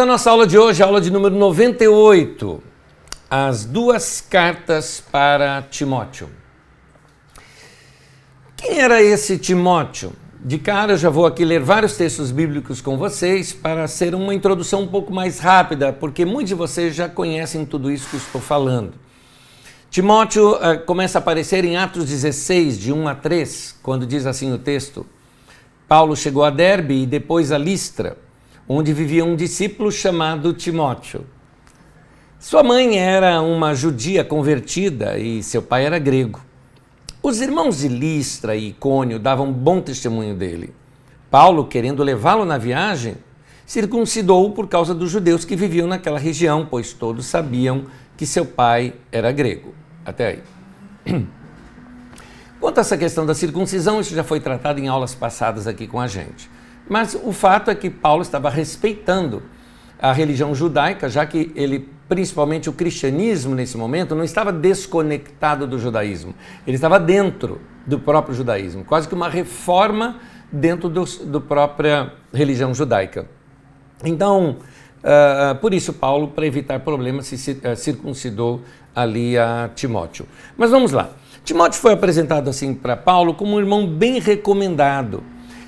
Vamos à nossa aula de hoje, a aula de número 98, as duas cartas para Timóteo. Quem era esse Timóteo? De cara eu já vou aqui ler vários textos bíblicos com vocês para ser uma introdução um pouco mais rápida, porque muitos de vocês já conhecem tudo isso que eu estou falando. Timóteo começa a aparecer em Atos 16, de 1 a 3, quando diz assim o texto: Paulo chegou a Derbe e depois a Listra, onde vivia um discípulo chamado Timóteo. Sua mãe era uma judia convertida e seu pai era grego. Os irmãos de Listra e Icônio davam bom testemunho dele. Paulo, querendo levá-lo na viagem, circuncidou-o por causa dos judeus que viviam naquela região, pois todos sabiam que seu pai era grego. Até aí. Quanto a essa questão da circuncisão, isso já foi tratado em aulas passadas aqui com a gente. Mas o fato é que Paulo estava respeitando a religião judaica, já que ele, principalmente o cristianismo nesse momento, não estava desconectado do judaísmo. Ele estava dentro do próprio judaísmo, quase que uma reforma dentro da própria religião judaica. Então, por isso Paulo, para evitar problemas, se circuncidou ali a Timóteo. Mas vamos lá. Timóteo foi apresentado assim para Paulo como um irmão bem recomendado.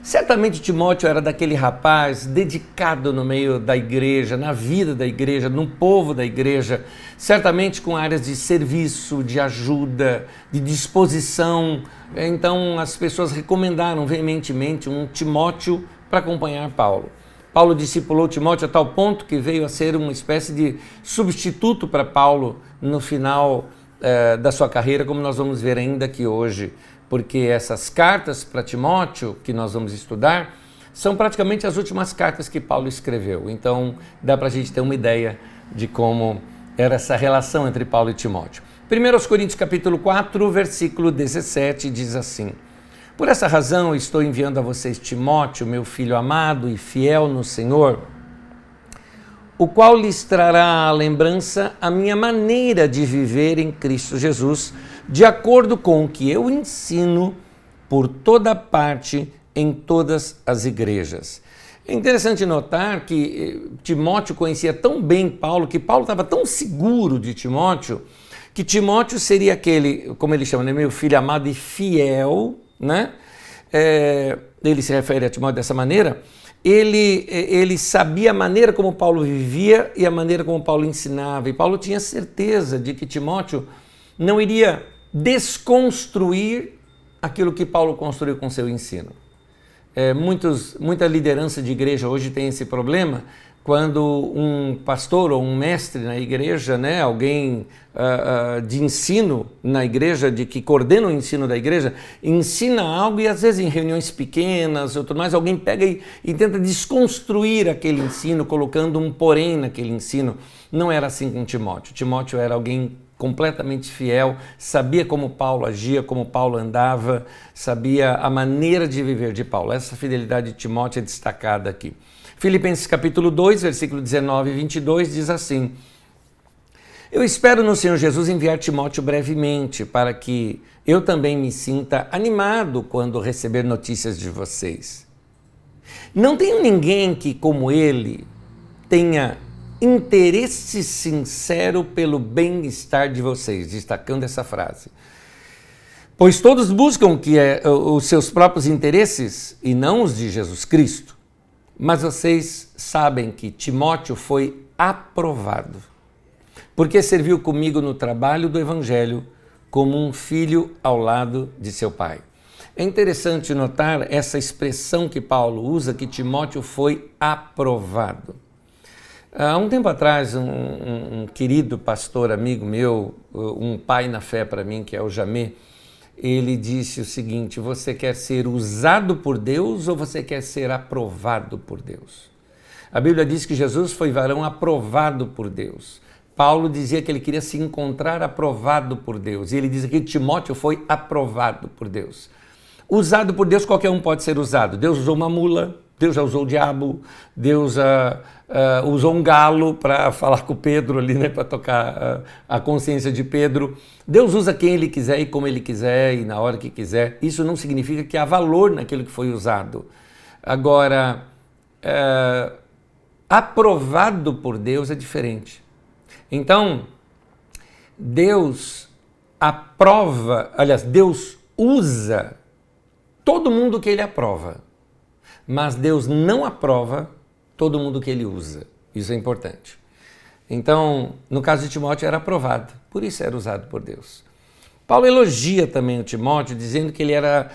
Certamente Timóteo era daquele rapaz dedicado no meio da igreja, na vida da igreja, no povo da igreja, certamente com áreas de serviço, de ajuda, de disposição. Então as pessoas recomendaram veementemente um Timóteo para acompanhar Paulo. Paulo discipulou Timóteo a tal ponto que veio a ser uma espécie de substituto para Paulo no final da sua carreira, como nós vamos ver ainda aqui hoje, porque essas cartas para Timóteo, que nós vamos estudar, são praticamente as últimas cartas que Paulo escreveu. Então, dá para a gente ter uma ideia de como era essa relação entre Paulo e Timóteo. 1 Coríntios capítulo 4, versículo 17, diz assim: Por essa razão eu estou enviando a vocês Timóteo, meu filho amado e fiel no Senhor, o qual lhes trará à lembrança a minha maneira de viver em Cristo Jesus, de acordo com o que eu ensino por toda parte em todas as igrejas. É interessante notar que Timóteo conhecia tão bem Paulo, que Paulo estava tão seguro de Timóteo, que Timóteo seria aquele, como ele chama, né, meu filho amado e fiel, né? Ele se refere a Timóteo dessa maneira. Ele sabia a maneira como Paulo vivia e a maneira como Paulo ensinava. E Paulo tinha certeza de que Timóteo não iria desconstruir aquilo que Paulo construiu com seu ensino. Muita liderança de igreja hoje tem esse problema, quando um pastor ou um mestre na igreja, né, alguém de ensino na igreja, que coordena o ensino da igreja, ensina algo e às vezes em reuniões pequenas ou tudo mais, alguém pega e tenta desconstruir aquele ensino, colocando um porém naquele ensino. Não era assim com Timóteo. Timóteo era alguém completamente fiel, sabia como Paulo agia, como Paulo andava, sabia a maneira de viver de Paulo. Essa fidelidade de Timóteo é destacada aqui. Filipenses capítulo 2, versículo 19 e 22 diz assim: Eu espero no Senhor Jesus enviar Timóteo brevemente, para que eu também me sinta animado quando receber notícias de vocês. Não tenho ninguém que, como ele, tenha interesse sincero pelo bem-estar de vocês, destacando essa frase. Pois todos buscam os seus próprios interesses e não os de Jesus Cristo. Mas vocês sabem que Timóteo foi aprovado, porque serviu comigo no trabalho do Evangelho como um filho ao lado de seu pai. É interessante notar essa expressão que Paulo usa, que Timóteo foi aprovado. Há um tempo atrás, um querido pastor amigo meu, um pai na fé para mim, que é o Jamê, ele disse o seguinte: você quer ser usado por Deus ou você quer ser aprovado por Deus? A Bíblia diz que Jesus foi varão aprovado por Deus. Paulo dizia que ele queria se encontrar aprovado por Deus. E ele diz aqui que Timóteo foi aprovado por Deus. Usado por Deus, qualquer um pode ser usado. Deus usou uma mula, Deus já usou o diabo, Deus usou um galo para falar com Pedro ali, né, para tocar a consciência de Pedro. Deus usa quem Ele quiser e como Ele quiser e na hora que quiser. Isso não significa que há valor naquilo que foi usado. Agora, aprovado por Deus é diferente. Então, Deus aprova, aliás, Deus usa todo mundo que ele aprova, mas Deus não aprova todo mundo que ele usa. Isso é importante. Então, no caso de Timóteo, era aprovado, por isso era usado por Deus. Paulo elogia também o Timóteo, dizendo que ele era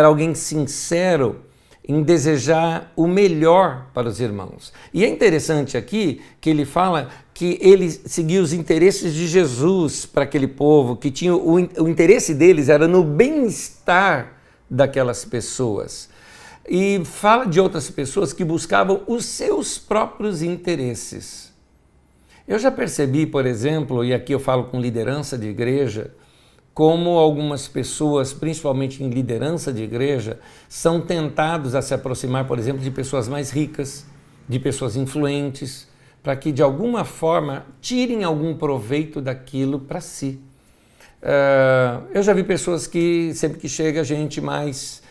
alguém sincero em desejar o melhor para os irmãos. E é interessante aqui que ele fala que ele seguia os interesses de Jesus para aquele povo, que tinha o interesse deles era no bem-estar daquelas pessoas. E fala de outras pessoas que buscavam os seus próprios interesses. Eu já percebi, por exemplo, e aqui eu falo com liderança de igreja, como algumas pessoas, principalmente em liderança de igreja, são tentados a se aproximar, por exemplo, de pessoas mais ricas, de pessoas influentes, para que de alguma forma tirem algum proveito daquilo para si. Eu já vi pessoas que sempre que chega gente mais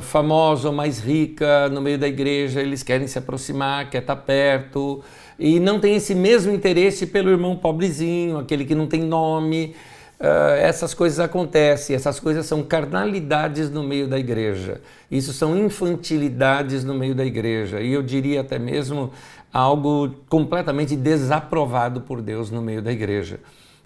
famosa ou mais rica no meio da igreja, eles querem se aproximar, quer estar perto, e não tem esse mesmo interesse pelo irmão pobrezinho, aquele que não tem nome. Essas coisas acontecem, essas coisas são carnalidades no meio da igreja, isso são infantilidades no meio da igreja, e eu diria até mesmo algo completamente desaprovado por Deus no meio da igreja.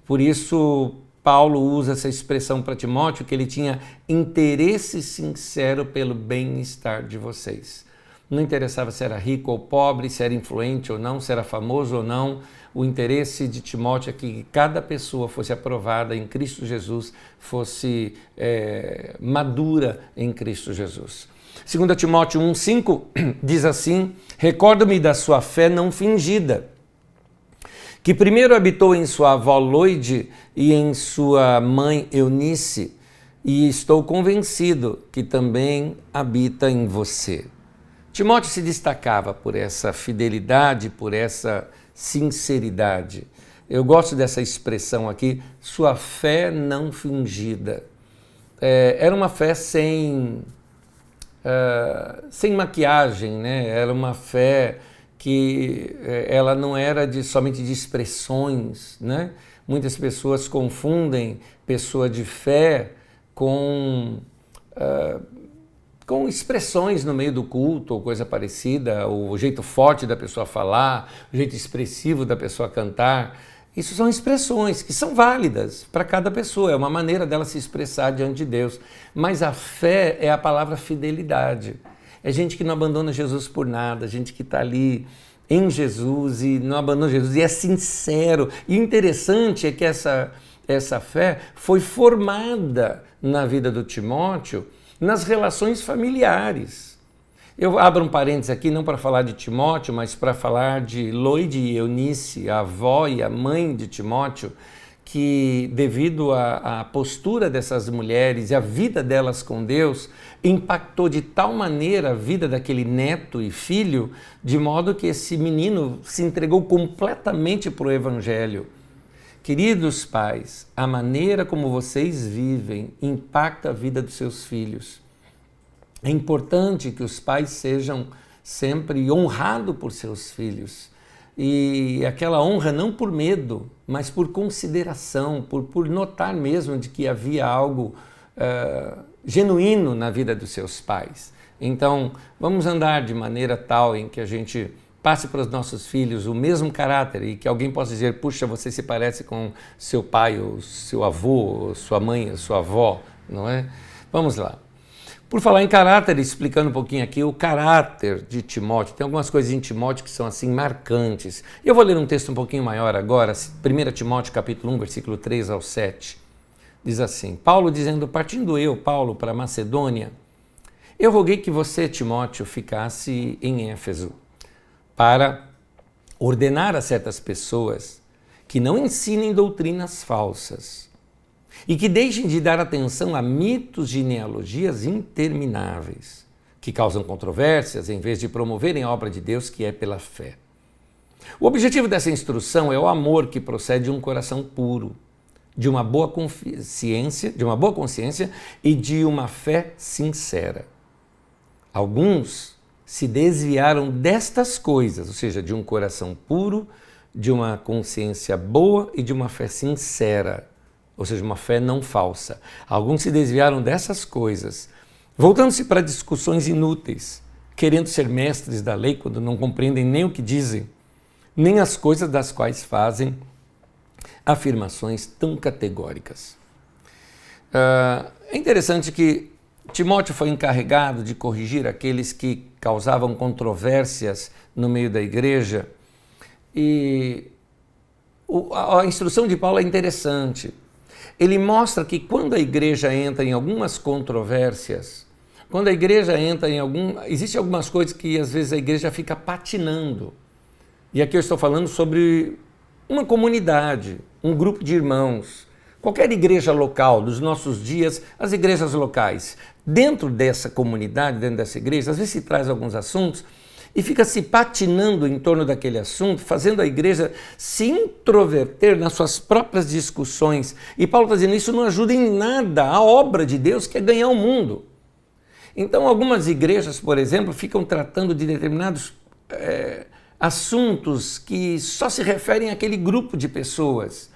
Por isso, Paulo usa essa expressão para Timóteo, que ele tinha interesse sincero pelo bem-estar de vocês. Não interessava se era rico ou pobre, se era influente ou não, se era famoso ou não. O interesse de Timóteo é que cada pessoa fosse aprovada em Cristo Jesus, fosse madura em Cristo Jesus. 2 Timóteo 1,5 diz assim: recordo-me da sua fé não fingida, que primeiro habitou em sua avó Loide e em sua mãe Eunice, e estou convencido que também habita em você. Timóteo se destacava por essa fidelidade, por essa sinceridade. Eu gosto dessa expressão aqui, sua fé não fingida. Era uma fé sem maquiagem, né? Era uma fé que ela não era somente de expressões, né? Muitas pessoas confundem pessoa de fé com expressões no meio do culto ou coisa parecida, o jeito forte da pessoa falar, o jeito expressivo da pessoa cantar. Isso são expressões que são válidas para cada pessoa, é uma maneira dela se expressar diante de Deus. Mas a fé é a palavra fidelidade. É gente que não abandona Jesus por nada, gente que está ali em Jesus e não abandona Jesus e é sincero. E o interessante é que essa fé foi formada na vida do Timóteo nas relações familiares. Eu abro um parênteses aqui, não para falar de Timóteo, mas para falar de Loide e Eunice, a avó e a mãe de Timóteo, que devido à postura dessas mulheres e a vida delas com Deus, impactou de tal maneira a vida daquele neto e filho, de modo que esse menino se entregou completamente para o Evangelho. Queridos pais, a maneira como vocês vivem impacta a vida dos seus filhos. É importante que os pais sejam sempre honrados por seus filhos. E aquela honra não por medo, mas por consideração, por notar mesmo de que havia algo genuíno na vida dos seus pais. Então, vamos andar de maneira tal em que a gente passe para os nossos filhos o mesmo caráter e que alguém possa dizer, puxa, você se parece com seu pai, ou seu avô, ou sua mãe, ou sua avó, não é? Vamos lá. Por falar em caráter, explicando um pouquinho aqui o caráter de Timóteo, tem algumas coisas em Timóteo que são assim marcantes. Eu vou ler um texto um pouquinho maior agora, 1 Timóteo capítulo 1, versículo 3 ao 7. Diz assim, Paulo dizendo, partindo eu, Paulo, para Macedônia, eu roguei que você, Timóteo, ficasse em Éfeso, para ordenar a certas pessoas que não ensinem doutrinas falsas e que deixem de dar atenção a mitos de genealogias intermináveis, que causam controvérsias em vez de promoverem a obra de Deus que é pela fé. O objetivo dessa instrução é o amor que procede de um coração puro, de uma boa consciência e de uma fé sincera. Alguns se desviaram destas coisas, ou seja, de um coração puro, de uma consciência boa e de uma fé sincera, ou seja, uma fé não falsa. Alguns se desviaram dessas coisas, voltando-se para discussões inúteis, querendo ser mestres da lei quando não compreendem nem o que dizem, nem as coisas das quais fazem afirmações tão categóricas. É interessante que Timóteo foi encarregado de corrigir aqueles que causavam controvérsias no meio da igreja, e a instrução de Paulo é interessante. Ele mostra que quando a igreja entra em algumas controvérsias, quando a igreja entra em existem algumas coisas que às vezes a igreja fica patinando. E aqui eu estou falando sobre uma comunidade, um grupo de irmãos. Qualquer igreja local dos nossos dias, as igrejas locais, dentro dessa comunidade, dentro dessa igreja, às vezes se traz alguns assuntos e fica se patinando em torno daquele assunto, fazendo a igreja se introverter nas suas próprias discussões. E Paulo está dizendo, isso não ajuda em nada a obra de Deus, que é ganhar o mundo. Então, algumas igrejas, por exemplo, ficam tratando de determinados assuntos que só se referem àquele grupo de pessoas,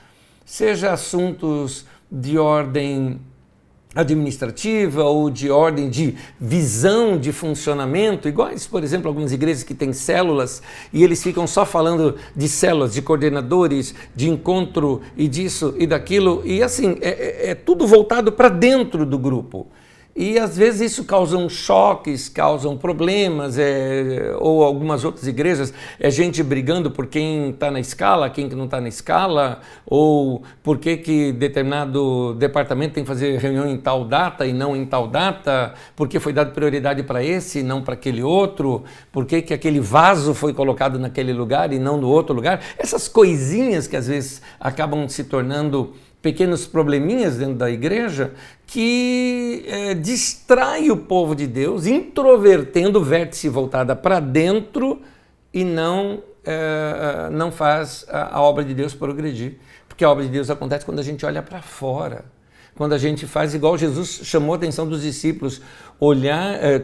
seja assuntos de ordem administrativa ou de ordem de visão de funcionamento, iguais, por exemplo, algumas igrejas que têm células e eles ficam só falando de células, de coordenadores, de encontro e disso e daquilo, e assim, é tudo voltado para dentro do grupo. E às vezes isso causa choques, causam problemas, ou algumas outras igrejas, gente brigando por quem está na escala, quem que não está na escala, ou por que determinado departamento tem que fazer reunião em tal data e não em tal data, porque foi dado prioridade para esse e não para aquele outro, por que aquele vaso foi colocado naquele lugar e não no outro lugar. Essas coisinhas que às vezes acabam se tornando pequenos probleminhas dentro da igreja que distrai o povo de Deus, introvertendo o vértice voltada para dentro e não faz a obra de Deus progredir. Porque a obra de Deus acontece quando a gente olha para fora, quando a gente faz igual Jesus chamou a atenção dos discípulos,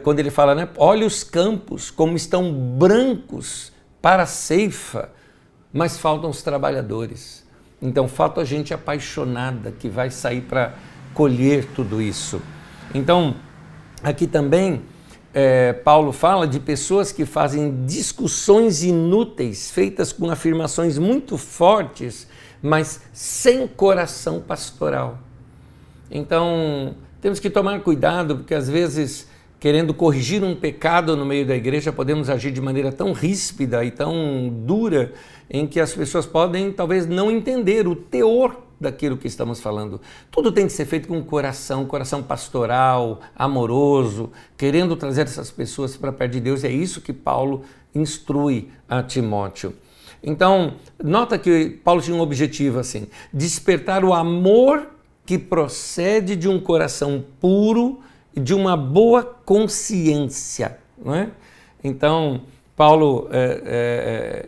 quando ele fala, né, olha os campos como estão brancos para a ceifa, mas faltam os trabalhadores. Então, falta a gente apaixonada que vai sair para colher tudo isso. Então, aqui também, Paulo fala de pessoas que fazem discussões inúteis, feitas com afirmações muito fortes, mas sem coração pastoral. Então, temos que tomar cuidado, porque às vezes, querendo corrigir um pecado no meio da igreja, podemos agir de maneira tão ríspida e tão dura, em que as pessoas podem talvez não entender o teor daquilo que estamos falando. Tudo tem que ser feito com coração pastoral, amoroso, querendo trazer essas pessoas para perto de Deus. É isso que Paulo instrui a Timóteo. Então, nota que Paulo tinha um objetivo assim, despertar o amor que procede de um coração puro e de uma boa consciência, não é? Então, Paulo,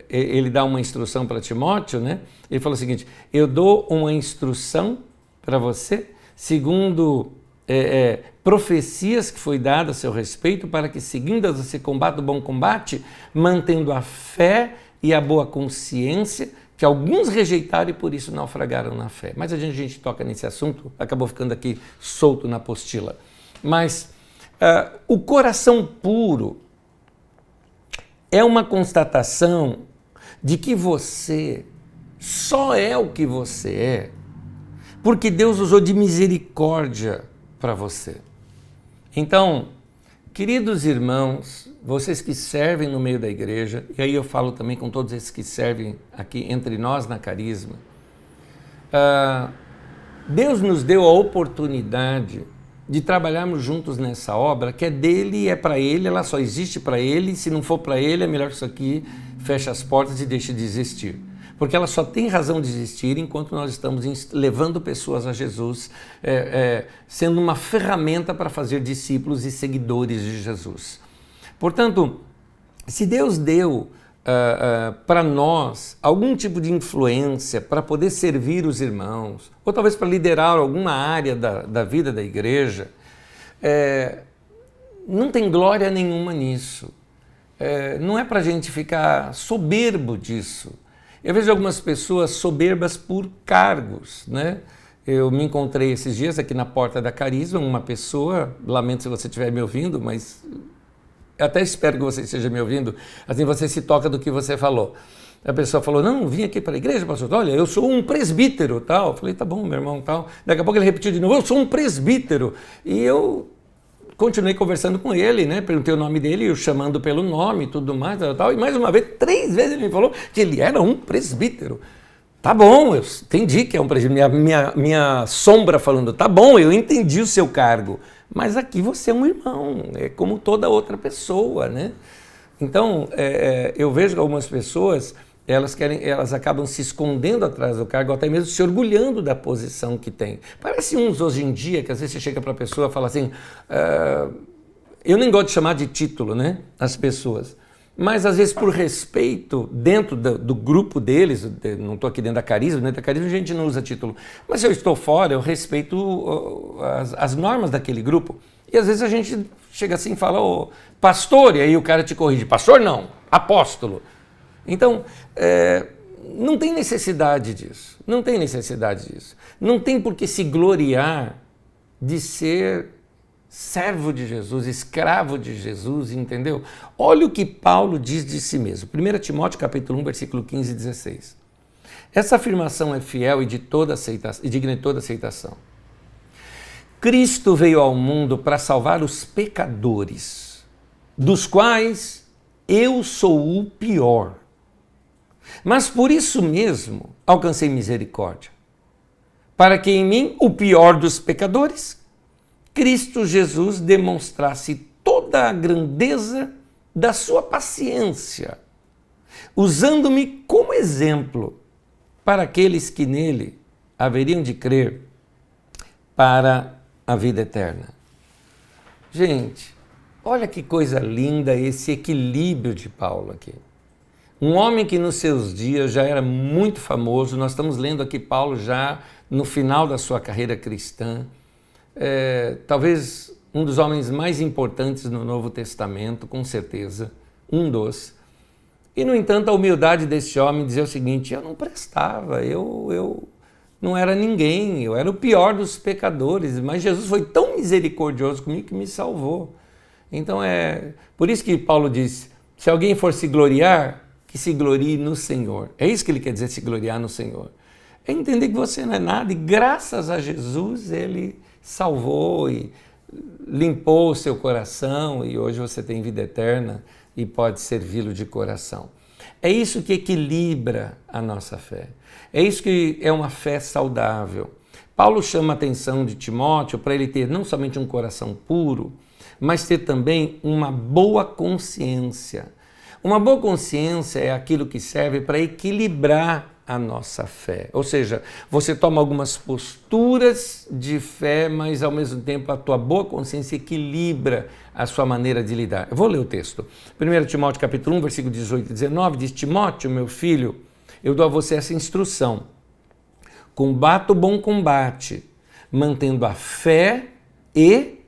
ele dá uma instrução para Timóteo, né? Ele fala o seguinte, eu dou uma instrução para você, segundo profecias que foi dada a seu respeito, para que seguindo você combata o bom combate, mantendo a fé e a boa consciência, que alguns rejeitaram e por isso naufragaram na fé. Mas a gente toca nesse assunto, acabou ficando aqui solto na apostila. Mas o coração puro é uma constatação de que você só é o que você é porque Deus usou de misericórdia para você. Então, queridos irmãos, vocês que servem no meio da igreja, e aí eu falo também com todos esses que servem aqui entre nós na Carisma, Deus nos deu a oportunidade de trabalharmos juntos nessa obra, que é dele e é para ele, ela só existe para ele, se não for para ele, é melhor que isso aqui feche as portas e deixe de existir. Porque ela só tem razão de existir enquanto nós estamos levando pessoas a Jesus, sendo uma ferramenta para fazer discípulos e seguidores de Jesus. Portanto, se Deus deu para nós algum tipo de influência para poder servir os irmãos, ou talvez para liderar alguma área da vida da igreja, não tem glória nenhuma nisso. não é para a gente ficar soberbo disso. Eu vejo algumas pessoas soberbas por cargos, né? Eu me encontrei esses dias aqui na porta da Carisma, uma pessoa, lamento se você estiver me ouvindo, mas eu até espero que você esteja me ouvindo, assim você se toca do que você falou. A pessoa falou, não, vim aqui para a igreja, pastor, olha, eu sou um presbítero, tal. Eu falei, tá bom, meu irmão, tal. Daqui a pouco ele repetiu de novo, eu sou um presbítero. E eu continuei conversando com ele, né? Perguntei o nome dele, eu chamando pelo nome e tudo mais, tal. E mais uma vez, 3 vezes ele me falou que ele era um presbítero. Tá bom, eu entendi que é um presbítero. Minha sombra falando, tá bom, eu entendi o seu cargo. Mas aqui você é um irmão, é como toda outra pessoa, né? Então, eu vejo que algumas pessoas, elas acabam se escondendo atrás do cargo, até mesmo se orgulhando da posição que tem. Parece uns hoje em dia, que às vezes você chega para a pessoa e fala assim, eu nem gosto de chamar de título, né, as pessoas, mas às vezes por respeito dentro do grupo deles, não estou aqui dentro da Carisma a gente não usa título, mas se eu estou fora, eu respeito as normas daquele grupo. E às vezes a gente chega assim e fala, ô, pastor, e aí o cara te corrige, pastor não, apóstolo. Então, não tem necessidade disso, não tem necessidade disso. Não tem por que se gloriar de ser servo de Jesus, escravo de Jesus, entendeu? Olha o que Paulo diz de si mesmo. 1 Timóteo capítulo 1, versículo 15 e 16. Essa afirmação é fiel e digna de toda aceitação. Cristo veio ao mundo para salvar os pecadores, dos quais eu sou o pior. Mas por isso mesmo alcancei misericórdia, para que em mim, o pior dos pecadores, Cristo Jesus demonstrasse toda a grandeza da sua paciência, usando-me como exemplo para aqueles que nele haveriam de crer para a vida eterna. Gente, olha que coisa linda esse equilíbrio de Paulo aqui. Um homem que nos seus dias já era muito famoso, nós estamos lendo aqui Paulo já no final da sua carreira cristã, talvez um dos homens mais importantes no Novo Testamento, com certeza, um dos. E, no entanto, a humildade desse homem dizer o seguinte, eu não prestava, eu não era ninguém, eu era o pior dos pecadores, mas Jesus foi tão misericordioso comigo que me salvou. Então, por isso que Paulo diz, se alguém for se gloriar, que se glorie no Senhor. É isso que ele quer dizer, se gloriar no Senhor. É entender que você não é nada e graças a Jesus ele salvou e limpou o seu coração e hoje você tem vida eterna e pode servi-lo de coração. É isso que equilibra a nossa fé. É isso que é uma fé saudável. Paulo chama a atenção de Timóteo para ele ter não somente um coração puro, mas ter também uma boa consciência. Uma boa consciência é aquilo que serve para equilibrar a nossa fé. Ou seja, você toma algumas posturas de fé, mas ao mesmo tempo a tua boa consciência equilibra a sua maneira de lidar. Eu vou ler o texto. 1 Timóteo capítulo 1, versículo 18 e 19, diz, Timóteo, meu filho, eu dou a você essa instrução. Combata o bom combate, mantendo a fé e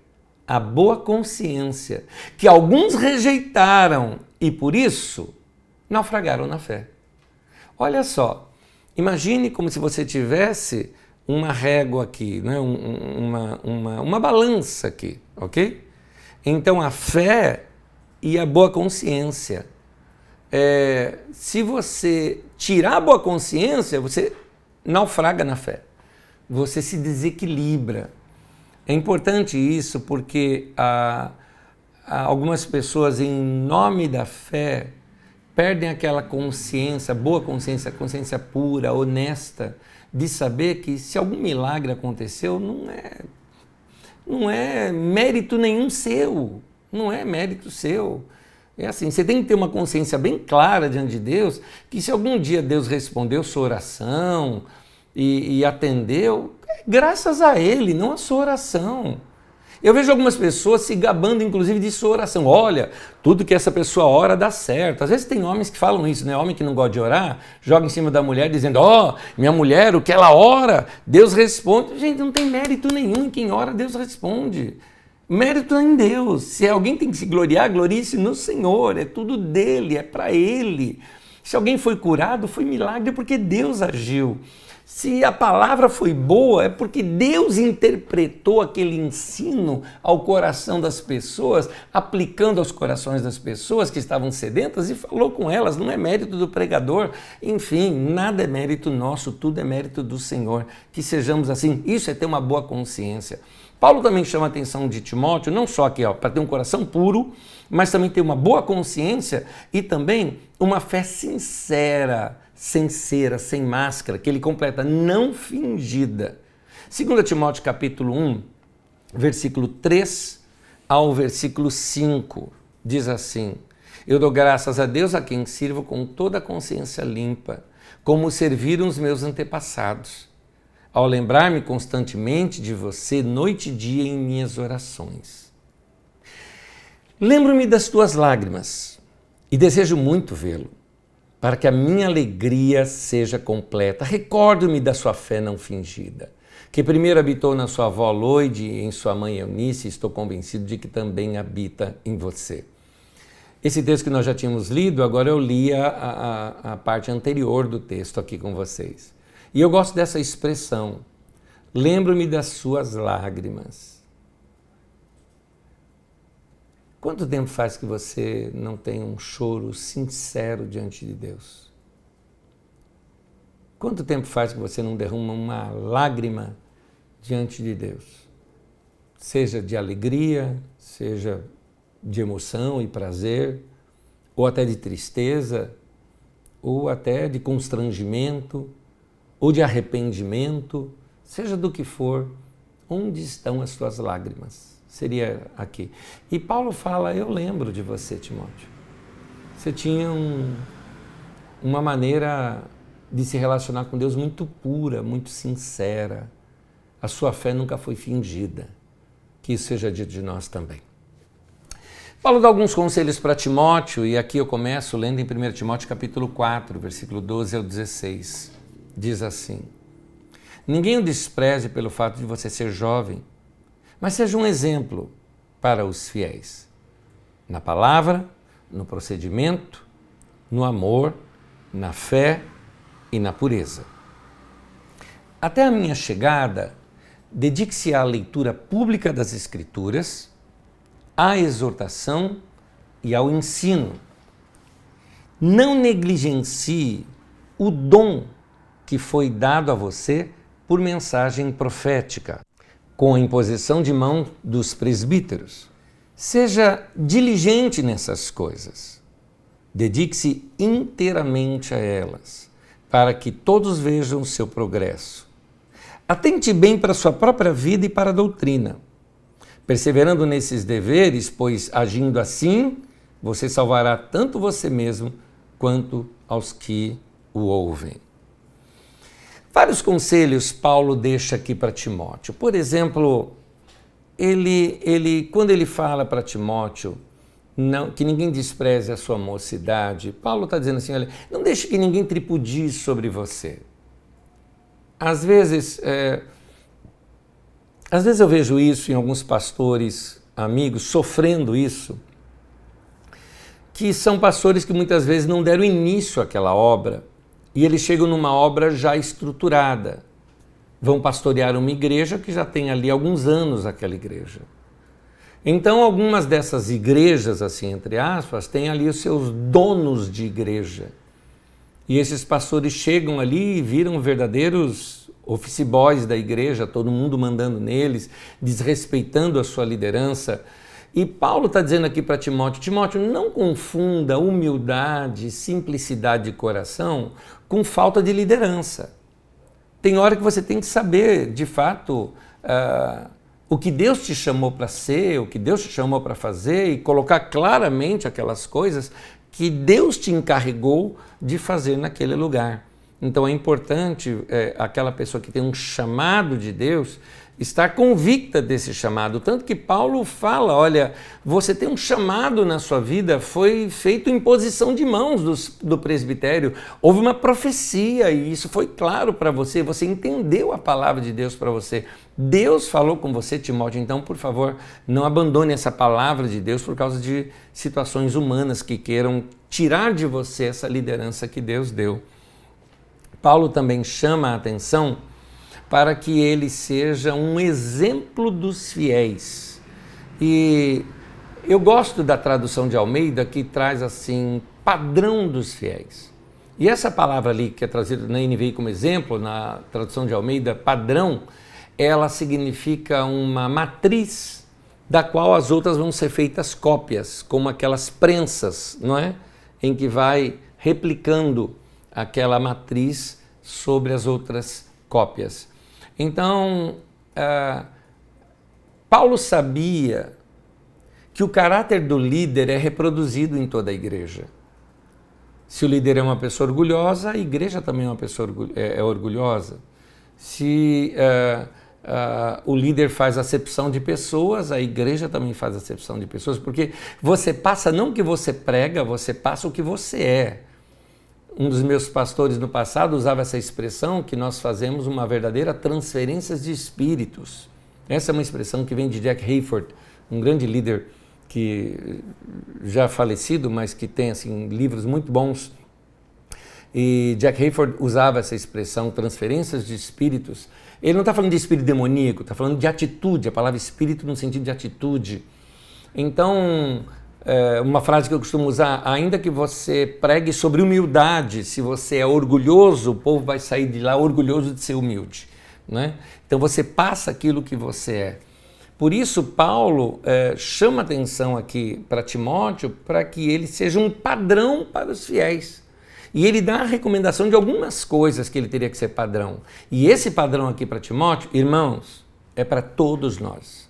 a boa consciência, que alguns rejeitaram e por isso naufragaram na fé. Olha só, imagine como se você tivesse uma régua aqui, né? uma balança aqui, ok? Então a fé e a boa consciência. Se você tirar a boa consciência, você naufraga na fé, você se desequilibra. É importante isso porque algumas pessoas, em nome da fé, perdem aquela consciência, boa consciência, consciência pura, honesta, de saber que se algum milagre aconteceu, não é mérito nenhum seu, não é mérito seu. É assim, você tem que ter uma consciência bem clara diante de Deus, que se algum dia Deus respondeu sua oração e atendeu, é graças a Ele, não a sua oração. Eu vejo algumas pessoas se gabando, inclusive, de sua oração. Olha, tudo que essa pessoa ora dá certo. Às vezes tem homens que falam isso, né? Homem que não gosta de orar, joga em cima da mulher dizendo, minha mulher, o que ela ora, Deus responde. Gente, não tem mérito nenhum em quem ora, Deus responde. Mérito é em Deus. Se alguém tem que se gloriar, glorie-se no Senhor. É tudo dele, é para ele. Se alguém foi curado, foi milagre porque Deus agiu. Se a palavra foi boa, é porque Deus interpretou aquele ensino ao coração das pessoas, aplicando aos corações das pessoas que estavam sedentas e falou com elas. Não é mérito do pregador. Enfim, nada é mérito nosso, tudo é mérito do Senhor. Que sejamos assim. Isso é ter uma boa consciência. Paulo também chama a atenção de Timóteo, não só aqui, para ter um coração puro, mas também ter uma boa consciência e também uma fé sincera, sem cera, sem máscara, que ele completa, não fingida. 2 Timóteo capítulo 1, versículo 3 ao versículo 5, diz assim: Eu dou graças a Deus a quem sirvo com toda a consciência limpa, como serviram os meus antepassados, ao lembrar-me constantemente de você, noite e dia, em minhas orações. Lembro-me das tuas lágrimas e desejo muito vê-lo, para que a minha alegria seja completa. Recordo-me da sua fé não fingida, que primeiro habitou na sua avó Loide e em sua mãe Eunice, e estou convencido de que também habita em você. Esse texto que nós já tínhamos lido, agora eu li a parte anterior do texto aqui com vocês. E eu gosto dessa expressão, lembro-me das suas lágrimas. Quanto tempo faz que você não tem um choro sincero diante de Deus? Quanto tempo faz que você não derrama uma lágrima diante de Deus? Seja de alegria, seja de emoção e prazer, ou até de tristeza, ou até de constrangimento, ou de arrependimento, seja do que for, onde estão as tuas lágrimas? Seria aqui. E Paulo fala, eu lembro de você, Timóteo. Você tinha uma maneira de se relacionar com Deus muito pura, muito sincera. A sua fé nunca foi fingida. Que isso seja dito de nós também. Paulo dá alguns conselhos para Timóteo, e aqui eu começo lendo em 1 Timóteo capítulo 4, versículo 12 ao 16. Diz assim: Ninguém o despreze pelo fato de você ser jovem, mas seja um exemplo para os fiéis, na palavra, no procedimento, no amor, na fé e na pureza. Até a minha chegada, dedique-se à leitura pública das Escrituras, à exortação e ao ensino. Não negligencie o dom que foi dado a você por mensagem profética, com a imposição de mão dos presbíteros. Seja diligente nessas coisas. Dedique-se inteiramente a elas, para que todos vejam o seu progresso. Atente bem para a sua própria vida e para a doutrina, perseverando nesses deveres, pois agindo assim, você salvará tanto você mesmo quanto aos que o ouvem. Vários conselhos Paulo deixa aqui para Timóteo. Por exemplo, quando ele fala para Timóteo que ninguém despreze a sua mocidade, Paulo está dizendo assim, olha, não deixe que ninguém tripudie sobre você. Às vezes eu vejo isso em alguns pastores amigos sofrendo isso, que são pastores que muitas vezes não deram início àquela obra, e eles chegam numa obra já estruturada. Vão pastorear uma igreja que já tem ali alguns anos aquela igreja. Então, algumas dessas igrejas, assim, entre aspas, têm ali os seus donos de igreja. E esses pastores chegam ali e viram verdadeiros office boys da igreja, todo mundo mandando neles, desrespeitando a sua liderança. E Paulo está dizendo aqui para Timóteo, Timóteo, não confunda humildade, simplicidade de coração com falta de liderança. Tem hora que você tem que saber, de fato, o que Deus te chamou para ser, o que Deus te chamou para fazer e colocar claramente aquelas coisas que Deus te encarregou de fazer naquele lugar. Então é importante aquela pessoa que tem um chamado de Deus estar convicta desse chamado. Tanto que Paulo fala, olha, você tem um chamado na sua vida, foi feito em posição de mãos do presbitério. Houve uma profecia e isso foi claro para você, você entendeu a palavra de Deus para você. Deus falou com você, Timóteo, então, por favor, não abandone essa palavra de Deus por causa de situações humanas que queiram tirar de você essa liderança que Deus deu. Paulo também chama a atenção para que ele seja um exemplo dos fiéis. E eu gosto da tradução de Almeida, que traz assim, padrão dos fiéis. E essa palavra ali, que é trazida na NVI como exemplo, na tradução de Almeida, padrão, ela significa uma matriz da qual as outras vão ser feitas cópias, como aquelas prensas, não é? Em que vai replicando aquela matriz sobre as outras cópias. Então, Paulo sabia que o caráter do líder é reproduzido em toda a igreja. Se o líder é uma pessoa orgulhosa, a igreja também é uma pessoa orgulhosa. Se o líder faz acepção de pessoas, a igreja também faz acepção de pessoas, porque você passa não o que você prega, você passa o que você é. Um dos meus pastores no passado usava essa expressão que nós fazemos uma verdadeira transferência de espíritos. Essa é uma expressão que vem de Jack Hayford, um grande líder que já falecido, mas que tem assim, livros muito bons. E Jack Hayford usava essa expressão, transferências de espíritos. Ele não está falando de espírito demoníaco, está falando de atitude, a palavra espírito no sentido de atitude. Então, uma frase que eu costumo usar, ainda que você pregue sobre humildade, se você é orgulhoso, o povo vai sair de lá orgulhoso de ser humilde, né? Então você passa aquilo que você é. Por isso Paulo chama atenção aqui para Timóteo, para que ele seja um padrão para os fiéis. E ele dá a recomendação de algumas coisas que ele teria que ser padrão. E esse padrão aqui para Timóteo, irmãos, é para todos nós.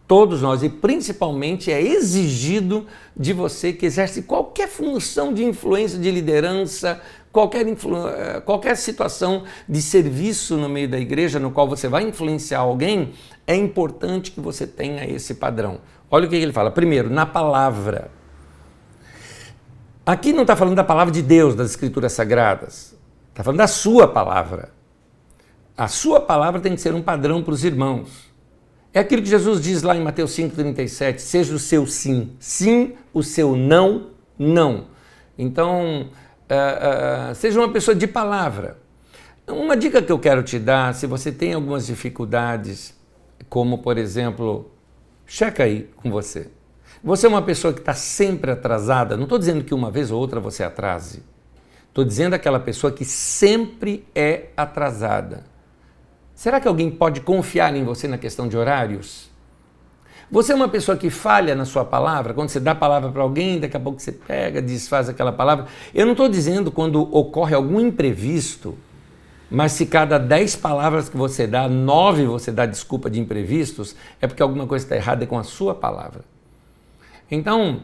Todos nós, e principalmente é exigido de você que exerce qualquer função de influência, de liderança, qualquer situação de serviço no meio da igreja no qual você vai influenciar alguém, é importante que você tenha esse padrão. Olha o que ele fala. Primeiro, na palavra. Aqui não está falando da palavra de Deus, das Escrituras Sagradas. Está falando da sua palavra. A sua palavra tem que ser um padrão para os irmãos. É aquilo que Jesus diz lá em Mateus 5,37, seja o seu sim, sim, o seu não, não. Então, seja uma pessoa de palavra. Uma dica que eu quero te dar, se você tem algumas dificuldades, como por exemplo, checa aí com você. Você é uma pessoa que está sempre atrasada, não estou dizendo que uma vez ou outra você atrase, estou dizendo aquela pessoa que sempre é atrasada. Será que alguém pode confiar em você na questão de horários? Você é uma pessoa que falha na sua palavra? Quando você dá a palavra para alguém, daqui a pouco você pega, desfaz aquela palavra. Eu não estou dizendo quando ocorre algum imprevisto, mas se cada 10 palavras que você dá, 9 você dá desculpa de imprevistos, é porque alguma coisa está errada com a sua palavra. Então,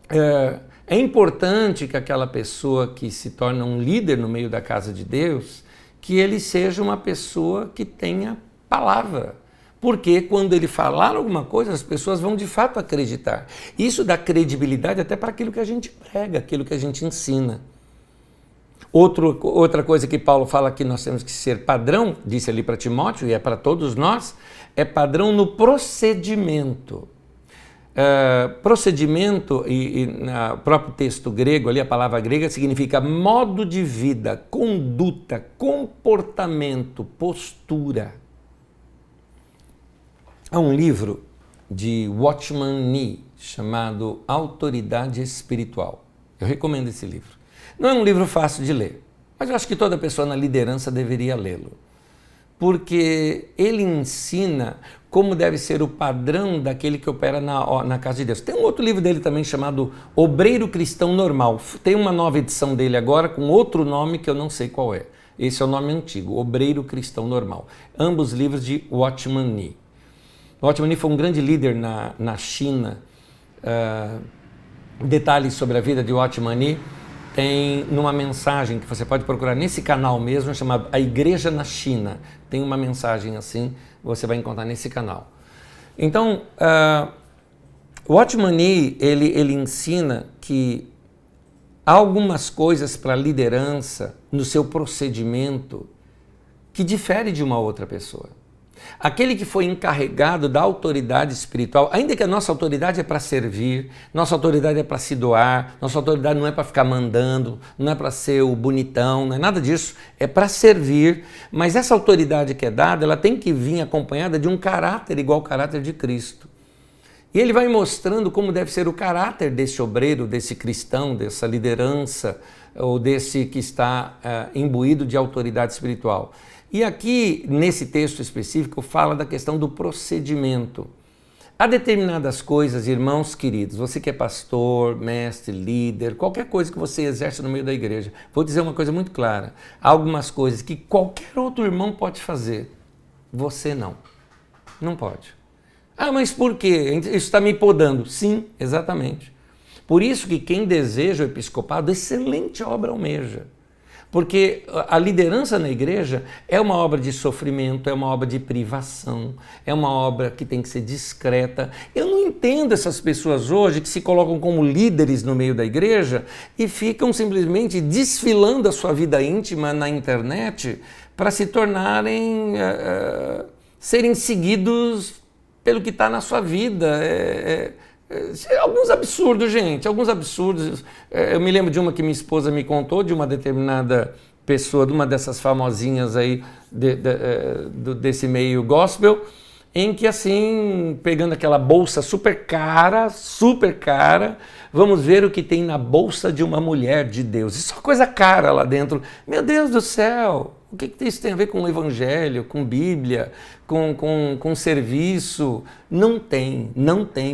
é importante que aquela pessoa que se torna um líder no meio da casa de Deus, que ele seja uma pessoa que tenha palavra. Porque quando ele falar alguma coisa, as pessoas vão de fato acreditar. Isso dá credibilidade até para aquilo que a gente prega, aquilo que a gente ensina. Outra coisa que Paulo fala que nós temos que ser padrão, disse ali para Timóteo, e é para todos nós, é padrão no procedimento. Procedimento, e no próprio texto grego, ali a palavra grega significa modo de vida, conduta, comportamento, postura. Há um livro de Watchman Nee chamado Autoridade Espiritual. Eu recomendo esse livro. Não é um livro fácil de ler, mas eu acho que toda pessoa na liderança deveria lê-lo, porque ele ensina como deve ser o padrão daquele que opera na casa de Deus. Tem um outro livro dele também chamado Obreiro Cristão Normal. Tem uma nova edição dele agora com outro nome que eu não sei qual é. Esse é o nome antigo, Obreiro Cristão Normal. Ambos livros de Watchman Nee. Watchman Nee foi um grande líder na China. Detalhes sobre a vida de Watchman Nee. tem numa mensagem que você pode procurar nesse canal mesmo, chamado A Igreja na China. Tem uma mensagem assim, você vai encontrar nesse canal. Então, o Watchman Nee, ele ensina que há algumas coisas para a liderança no seu procedimento que difere de uma outra pessoa. Aquele que foi encarregado da autoridade espiritual, ainda que a nossa autoridade é para servir, nossa autoridade é para se doar, nossa autoridade não é para ficar mandando, não é para ser o bonitão, não é nada disso, é para servir, mas essa autoridade que é dada, ela tem que vir acompanhada de um caráter igual ao caráter de Cristo. E ele vai mostrando como deve ser o caráter desse obreiro, desse cristão, dessa liderança, ou desse que está imbuído de autoridade espiritual. E aqui, nesse texto específico, fala da questão do procedimento. Há determinadas coisas, irmãos queridos, você que é pastor, mestre, líder, qualquer coisa que você exerce no meio da igreja, vou dizer uma coisa muito clara, há algumas coisas que qualquer outro irmão pode fazer, você não. Não pode. Ah, mas por quê? Isso está me podando. Sim, exatamente. Por isso que quem deseja o episcopado, excelente obra almeja. Porque a liderança na igreja é uma obra de sofrimento, é uma obra de privação, é uma obra que tem que ser discreta. Eu não entendo essas pessoas hoje que se colocam como líderes no meio da igreja e ficam simplesmente desfilando a sua vida íntima na internet para se tornarem, serem seguidos pelo que está na sua vida. Alguns absurdos, gente, alguns absurdos. Eu me lembro de uma que minha esposa me contou, de uma determinada pessoa, de uma dessas famosinhas aí, desse meio gospel, em que assim, pegando aquela bolsa super cara, vamos ver o que tem na bolsa de uma mulher de Deus. Isso é uma coisa cara lá dentro. Meu Deus do céu! O que isso tem a ver com o Evangelho, com Bíblia, com serviço? Não tem.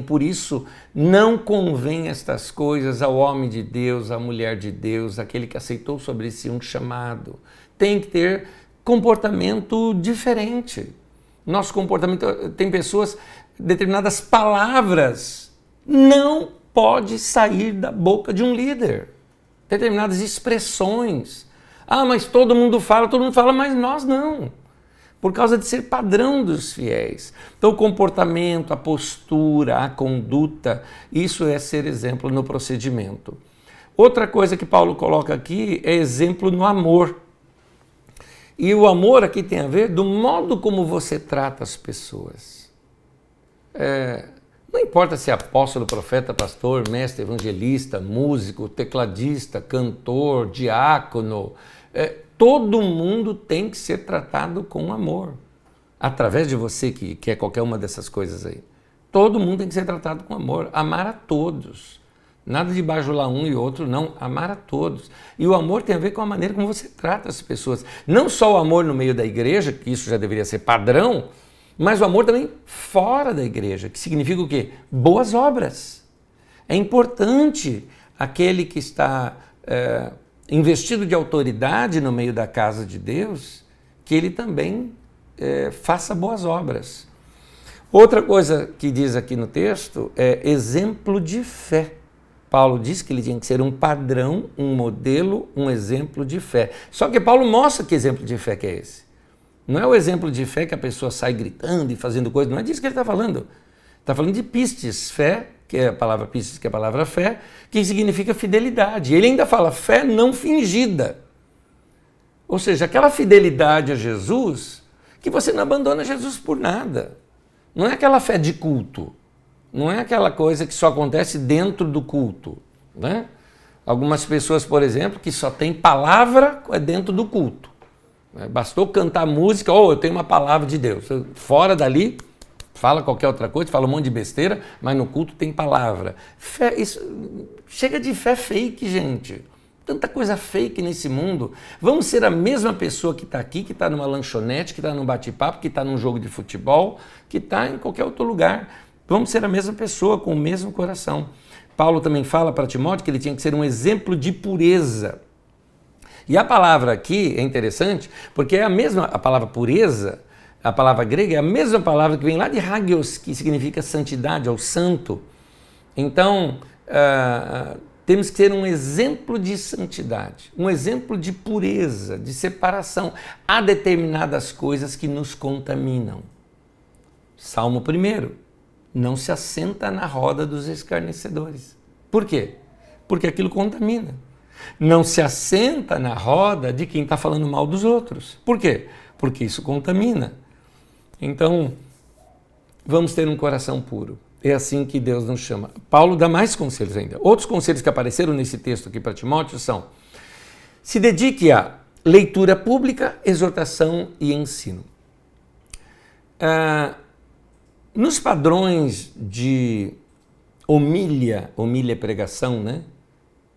Por isso, não convém estas coisas ao homem de Deus, à mulher de Deus, aquele que aceitou sobre si um chamado. Tem que ter comportamento diferente. Nosso comportamento, tem pessoas, determinadas palavras não pode sair da boca de um líder. Determinadas expressões. Ah, mas todo mundo fala, mas nós não. Por causa de ser padrão dos fiéis. Então o comportamento, a postura, a conduta, isso é ser exemplo no procedimento. Outra coisa que Paulo coloca aqui é exemplo no amor. E o amor aqui tem a ver do modo como você trata as pessoas. Não importa se é apóstolo, profeta, pastor, mestre, evangelista, músico, tecladista, cantor, diácono, todo mundo tem que ser tratado com amor. Através de você que é qualquer uma dessas coisas aí. Todo mundo tem que ser tratado com amor. Amar a todos. Nada de bajular um e outro, não. Amar a todos. E o amor tem a ver com a maneira como você trata as pessoas. Não só o amor no meio da igreja, que isso já deveria ser padrão, mas o amor também fora da igreja, que significa o quê? Boas obras. É importante aquele que está investido de autoridade no meio da casa de Deus, que ele também faça boas obras. Outra coisa que diz aqui no texto é exemplo de fé. Paulo diz que ele tinha que ser um padrão, um modelo, um exemplo de fé. Só que Paulo mostra que exemplo de fé que é esse. Não é o exemplo de fé que a pessoa sai gritando e fazendo coisas, não é disso que ele está falando. Está falando de pistes, fé, que é a palavra pistes, que é a palavra fé, que significa fidelidade. Ele ainda fala fé não fingida. Ou seja, aquela fidelidade a Jesus, que você não abandona Jesus por nada. Não é aquela fé de culto. Não é aquela coisa que só acontece dentro do culto, né? Algumas pessoas, por exemplo, que só tem palavra dentro do culto. Bastou cantar música, eu tenho uma palavra de Deus. Fora dali, fala qualquer outra coisa, fala um monte de besteira, mas no culto tem palavra. Fé, isso, chega de fé fake, gente. Tanta coisa fake nesse mundo. Vamos ser a mesma pessoa que está aqui, que está numa lanchonete, que está num bate-papo, que está num jogo de futebol, que está em qualquer outro lugar. Vamos ser a mesma pessoa, com o mesmo coração. Paulo também fala para Timóteo que ele tinha que ser um exemplo de pureza. E a palavra aqui é interessante, porque é a palavra pureza, a palavra grega é a mesma palavra que vem lá de hagios, que significa santidade, ou santo. Então, temos que ter um exemplo de santidade, um exemplo de pureza, de separação. Há determinadas coisas que nos contaminam. Salmo 1, não se assenta na roda dos escarnecedores. Por quê? Porque aquilo contamina. Não se assenta na roda de quem está falando mal dos outros. Por quê? Porque isso contamina. Então, vamos ter um coração puro. É assim que Deus nos chama. Paulo dá mais conselhos ainda. Outros conselhos que apareceram nesse texto aqui para Timóteo são: se dedique a leitura pública, exortação e ensino. Nos padrões de homília é pregação, né?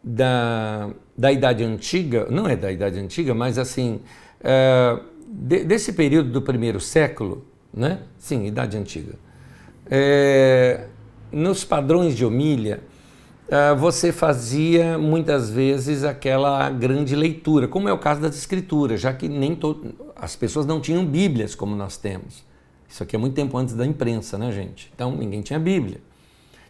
Da Idade Antiga, não é da Idade Antiga, mas assim, desse período do primeiro século, né? Sim, Idade Antiga. Nos padrões de homília, você fazia muitas vezes aquela grande leitura, como é o caso das Escrituras, já que as pessoas não tinham Bíblias como nós temos. Isso aqui é muito tempo antes da imprensa, né, gente? Então, ninguém tinha Bíblia.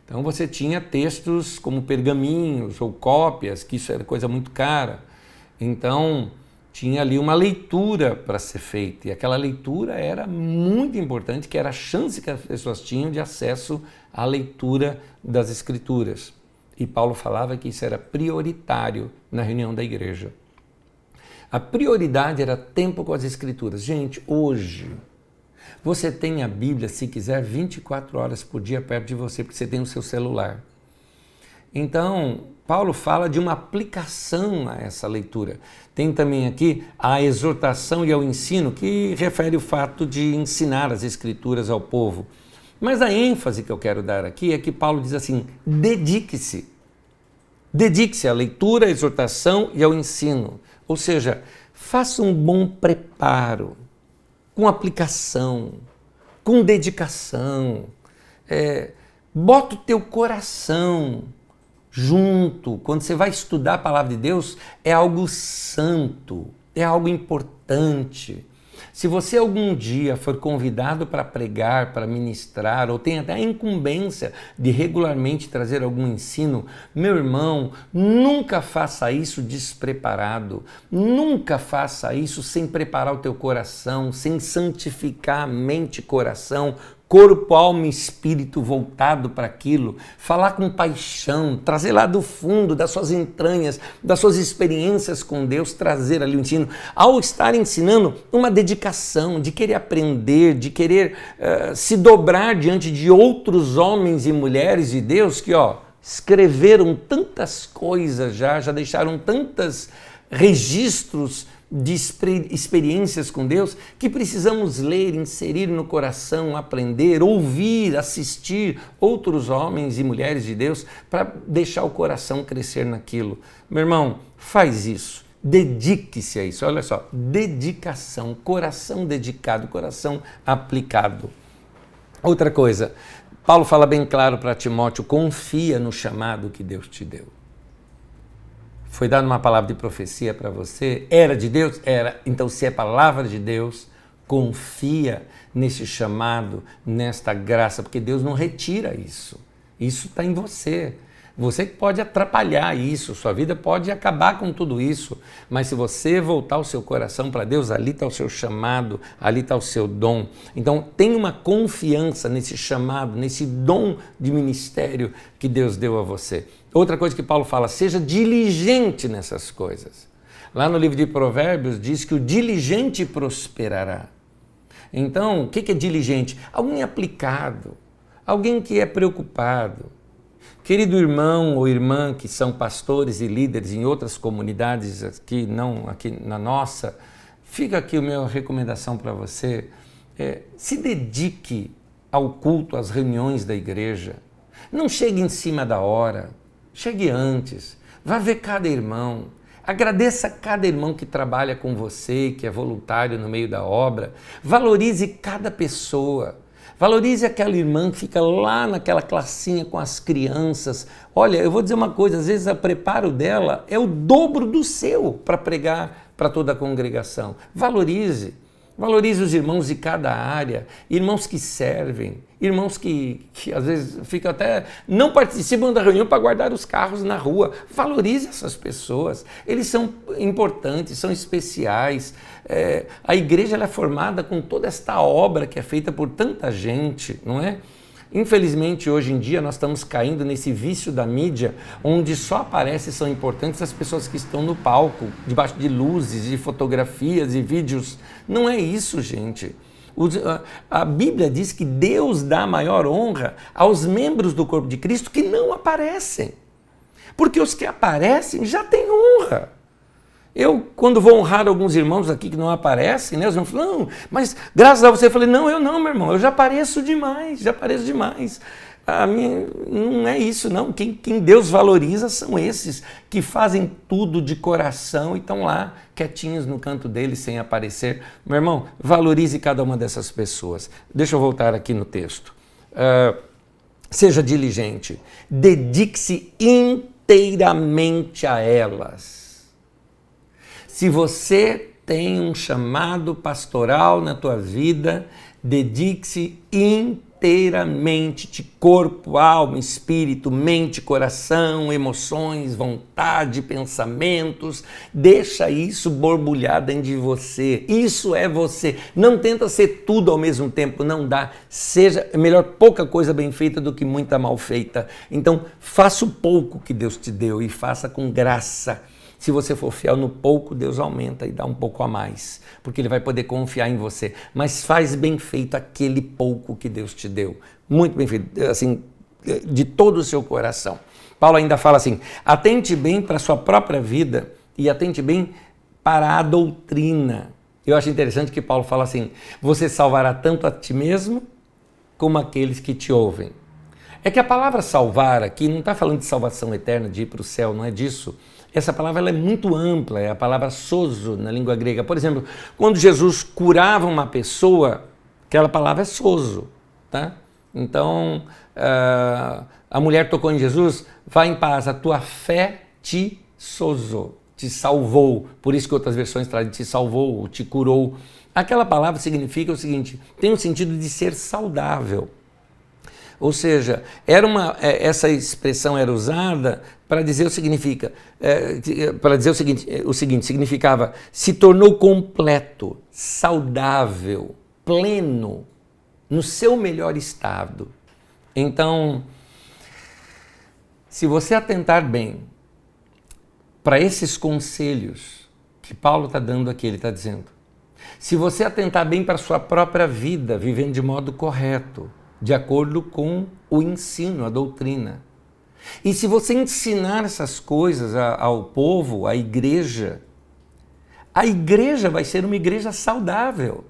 Então, você tinha textos como pergaminhos ou cópias, que isso era coisa muito cara. Então, tinha ali uma leitura para ser feita. E aquela leitura era muito importante, que era a chance que as pessoas tinham de acesso à leitura das Escrituras. E Paulo falava que isso era prioritário na reunião da igreja. A prioridade era tempo com as Escrituras. Gente, hoje você tem a Bíblia, se quiser, 24 horas por dia perto de você, porque você tem o seu celular. Então, Paulo fala de uma aplicação a essa leitura. Tem também aqui a exortação e ao ensino, que refere o fato de ensinar as Escrituras ao povo. Mas a ênfase que eu quero dar aqui é que Paulo diz assim: dedique-se. Dedique-se à leitura, à exortação e ao ensino. Ou seja, faça um bom preparo, com aplicação, com dedicação. Bota o teu coração junto. Quando você vai estudar a palavra de Deus, é algo santo, é algo importante. Se você algum dia for convidado para pregar, para ministrar, ou tem até a incumbência de regularmente trazer algum ensino, meu irmão, nunca faça isso despreparado, nunca faça isso sem preparar o teu coração, sem santificar a mente e coração, corpo, alma e espírito voltado para aquilo, falar com paixão, trazer lá do fundo, das suas entranhas, das suas experiências com Deus, trazer ali o ensino. Ao estar ensinando, uma dedicação de querer aprender, de querer se dobrar diante de outros homens e mulheres de Deus que, escreveram tantas coisas já deixaram tantos registros de experiências com Deus, que precisamos ler, inserir no coração, aprender, ouvir, assistir outros homens e mulheres de Deus para deixar o coração crescer naquilo. Meu irmão, faz isso, dedique-se a isso. Olha só, dedicação, coração dedicado, coração aplicado. Outra coisa, Paulo fala bem claro para Timóteo: confia no chamado que Deus te deu. Foi dada uma palavra de profecia para você? Era de Deus? Era. Então, se é palavra de Deus, confia nesse chamado, nesta graça, porque Deus não retira isso. Isso está em você. Você que pode atrapalhar isso, sua vida pode acabar com tudo isso, mas se você voltar o seu coração para Deus, ali está o seu chamado, ali está o seu dom. Então, tenha uma confiança nesse chamado, nesse dom de ministério que Deus deu a você. Outra coisa que Paulo fala: seja diligente nessas coisas. Lá no livro de Provérbios diz que o diligente prosperará. Então, o que é diligente? Alguém aplicado, alguém que é preocupado. Querido irmão ou irmã que são pastores e líderes em outras comunidades, aqui na nossa, fica aqui a minha recomendação para você: se dedique ao culto, às reuniões da igreja. Não chegue em cima da hora, chegue antes, vá ver cada irmão, agradeça cada irmão que trabalha com você, que é voluntário no meio da obra, valorize cada pessoa. Valorize aquela irmã que fica lá naquela classinha com as crianças. Olha, eu vou dizer uma coisa, às vezes o preparo dela é o dobro do seu para pregar para toda a congregação. Valorize Valorize os irmãos de cada área, irmãos que servem, irmãos que às vezes ficam até, não participam da reunião para guardar os carros na rua. Valorize essas pessoas, eles são importantes, são especiais. A igreja ela é formada com toda esta obra que é feita por tanta gente, não é? Infelizmente, hoje em dia, nós estamos caindo nesse vício da mídia, onde só aparecem, são importantes as pessoas que estão no palco, debaixo de luzes, de fotografias e vídeos. Não é isso, gente. A Bíblia diz que Deus dá maior honra aos membros do corpo de Cristo que não aparecem. Porque os que aparecem já têm honra. Eu, quando vou honrar alguns irmãos aqui que não aparecem, né, os irmãos falam, não, mas graças a você, eu falei, não, eu não, meu irmão, eu já apareço demais, não é isso, não. Quem Deus valoriza são esses que fazem tudo de coração e estão lá quietinhos no canto deles sem aparecer. Meu irmão, valorize cada uma dessas pessoas. Deixa eu voltar aqui no texto. Seja diligente, dedique-se inteiramente a elas. Se você tem um chamado pastoral na tua vida, dedique-se inteiramente de corpo, alma, espírito, mente, coração, emoções, vontade, pensamentos. Deixa isso borbulhar dentro de você. Isso é você. Não tenta ser tudo ao mesmo tempo, não dá. É melhor pouca coisa bem feita do que muita mal feita. Então, faça o pouco que Deus te deu e faça com graça. Se você for fiel no pouco, Deus aumenta e dá um pouco a mais, porque Ele vai poder confiar em você. Mas faz bem feito aquele pouco que Deus te deu. Muito bem feito, assim, de todo o seu coração. Paulo ainda fala assim, atente bem para a sua própria vida e atente bem para a doutrina. Eu acho interessante que Paulo fala assim, você salvará tanto a ti mesmo como aqueles que te ouvem. É que a palavra salvar aqui não está falando de salvação eterna, de ir para o céu, não é disso. Essa palavra ela é muito ampla, é a palavra sozo na língua grega. Por exemplo, quando Jesus curava uma pessoa, aquela palavra é sozo, tá? Então, a mulher tocou em Jesus, vá em paz, a tua fé te sozou, te salvou. Por isso que outras versões trazem te salvou, te curou. Aquela palavra significa o seguinte, tem o sentido de ser saudável. Ou seja, essa expressão era usada para dizer o seguinte, significava se tornou completo, saudável, pleno, no seu melhor estado. Então, se você atentar bem para esses conselhos que Paulo está dando aqui, ele está dizendo, se você atentar bem para a sua própria vida, vivendo de modo correto, de acordo com o ensino, a doutrina. E se você ensinar essas coisas ao povo, à igreja, a igreja vai ser uma igreja saudável.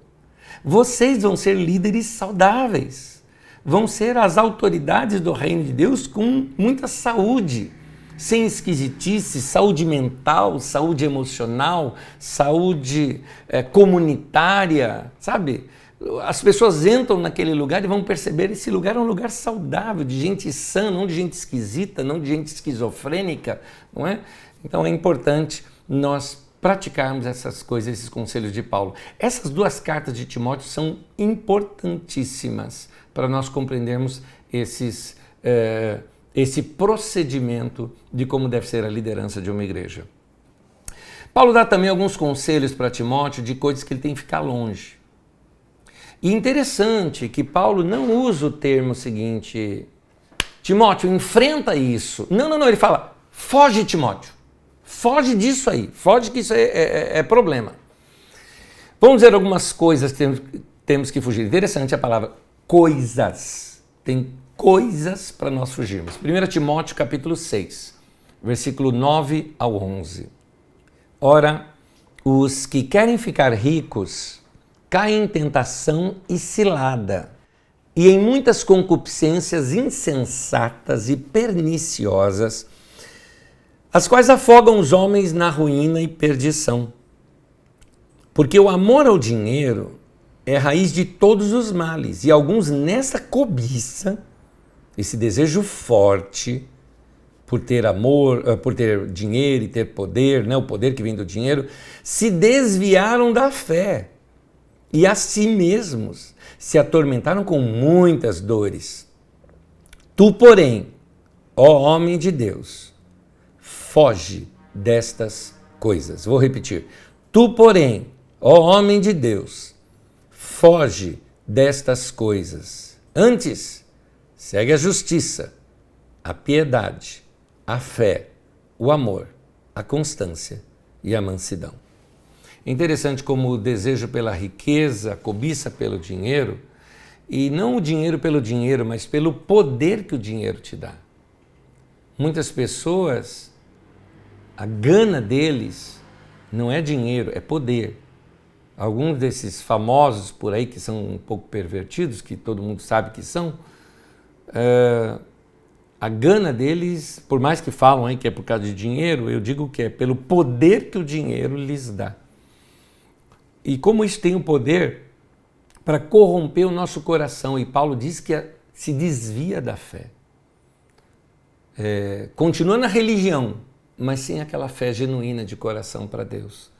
Vocês vão ser líderes saudáveis. Vão ser as autoridades do reino de Deus com muita saúde, sem esquisitice, saúde mental, saúde emocional, saúde comunitária, sabe? As pessoas entram naquele lugar e vão perceber que esse lugar é um lugar saudável, de gente sã, não de gente esquisita, não de gente esquizofrênica, não é? Então é importante nós praticarmos essas coisas, esses conselhos de Paulo. Essas duas cartas de Timóteo são importantíssimas para nós compreendermos esse procedimento de como deve ser a liderança de uma igreja. Paulo dá também alguns conselhos para Timóteo de coisas que ele tem que ficar longe. E interessante que Paulo não usa o termo seguinte, Timóteo, enfrenta isso. Não, ele fala, foge, Timóteo, foge disso aí, foge que isso é problema. Vamos dizer algumas coisas que temos que fugir. Interessante a palavra coisas, tem coisas para nós fugirmos. 1 Timóteo capítulo 6, versículo 9 ao 11. Ora, os que querem ficar ricos caem em tentação e cilada, e em muitas concupiscências insensatas e perniciosas, as quais afogam os homens na ruína e perdição. Porque o amor ao dinheiro é raiz de todos os males, e alguns nessa cobiça, esse desejo forte por ter amor, por ter dinheiro e ter poder, né, o poder que vem do dinheiro, se desviaram da fé e a si mesmos se atormentaram com muitas dores. Tu, porém, ó homem de Deus, foge destas coisas. Vou repetir. Tu, porém, ó homem de Deus, foge destas coisas. Antes, segue a justiça, a piedade, a fé, o amor, a constância e a mansidão. É interessante como o desejo pela riqueza, a cobiça pelo dinheiro, e não o dinheiro pelo dinheiro, mas pelo poder que o dinheiro te dá. Muitas pessoas, a gana deles não é dinheiro, é poder. Alguns desses famosos por aí que são um pouco pervertidos, que todo mundo sabe que são, a gana deles, por mais que falam aí que é por causa de dinheiro, eu digo que é pelo poder que o dinheiro lhes dá. E como isso tem o poder para corromper o nosso coração, e Paulo diz que se desvia da fé. Continua na religião, mas sem aquela fé genuína de coração para Deus.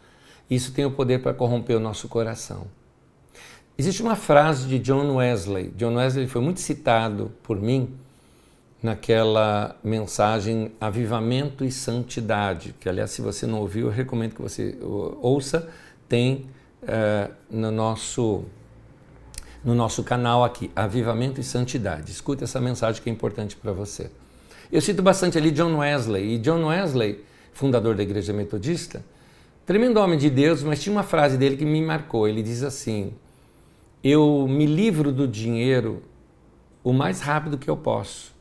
Isso tem o poder para corromper o nosso coração. Existe uma frase de John Wesley. John Wesley foi muito citado por mim naquela mensagem Avivamento e Santidade, que, aliás, se você não ouviu, eu recomendo que você ouça, tem no nosso canal aqui, Avivamento e Santidade. Escuta essa mensagem que é importante para você. Eu cito bastante ali John Wesley, e John Wesley, fundador da Igreja Metodista, tremendo homem de Deus, mas tinha uma frase dele que me marcou. Ele diz assim: eu me livro do dinheiro o mais rápido que eu posso,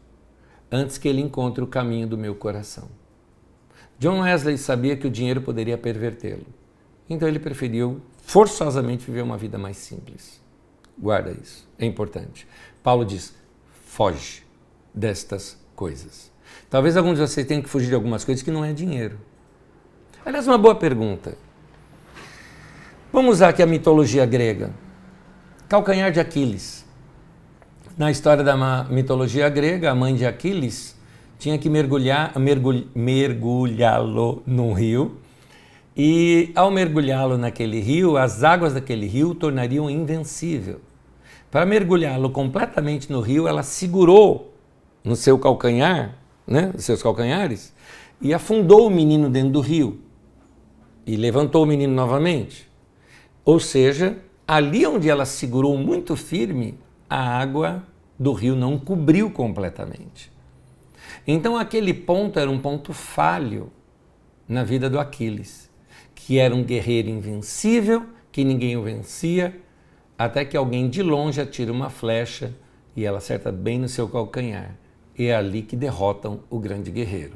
antes que ele encontre o caminho do meu coração. John Wesley sabia que o dinheiro poderia pervertê-lo, então ele preferiu forçosamente viver uma vida mais simples. Guarda isso, é importante. Paulo diz, foge destas coisas. Talvez alguns de vocês tenham que fugir de algumas coisas que não é dinheiro. Aliás, uma boa pergunta. Vamos usar aqui a mitologia grega. Calcanhar de Aquiles. Na história da mitologia grega, a mãe de Aquiles tinha que mergulhá-lo num rio, e ao mergulhá-lo naquele rio, as águas daquele rio o tornariam invencível. Para mergulhá-lo completamente no rio, ela segurou no seu calcanhar, nos seus calcanhares, e afundou o menino dentro do rio. E levantou o menino novamente. Ou seja, ali onde ela segurou muito firme, a água do rio não cobriu completamente. Então aquele ponto era um ponto falho na vida do Aquiles, que era um guerreiro invencível, que ninguém o vencia, até que alguém de longe atira uma flecha e ela acerta bem no seu calcanhar. E é ali que derrotam o grande guerreiro.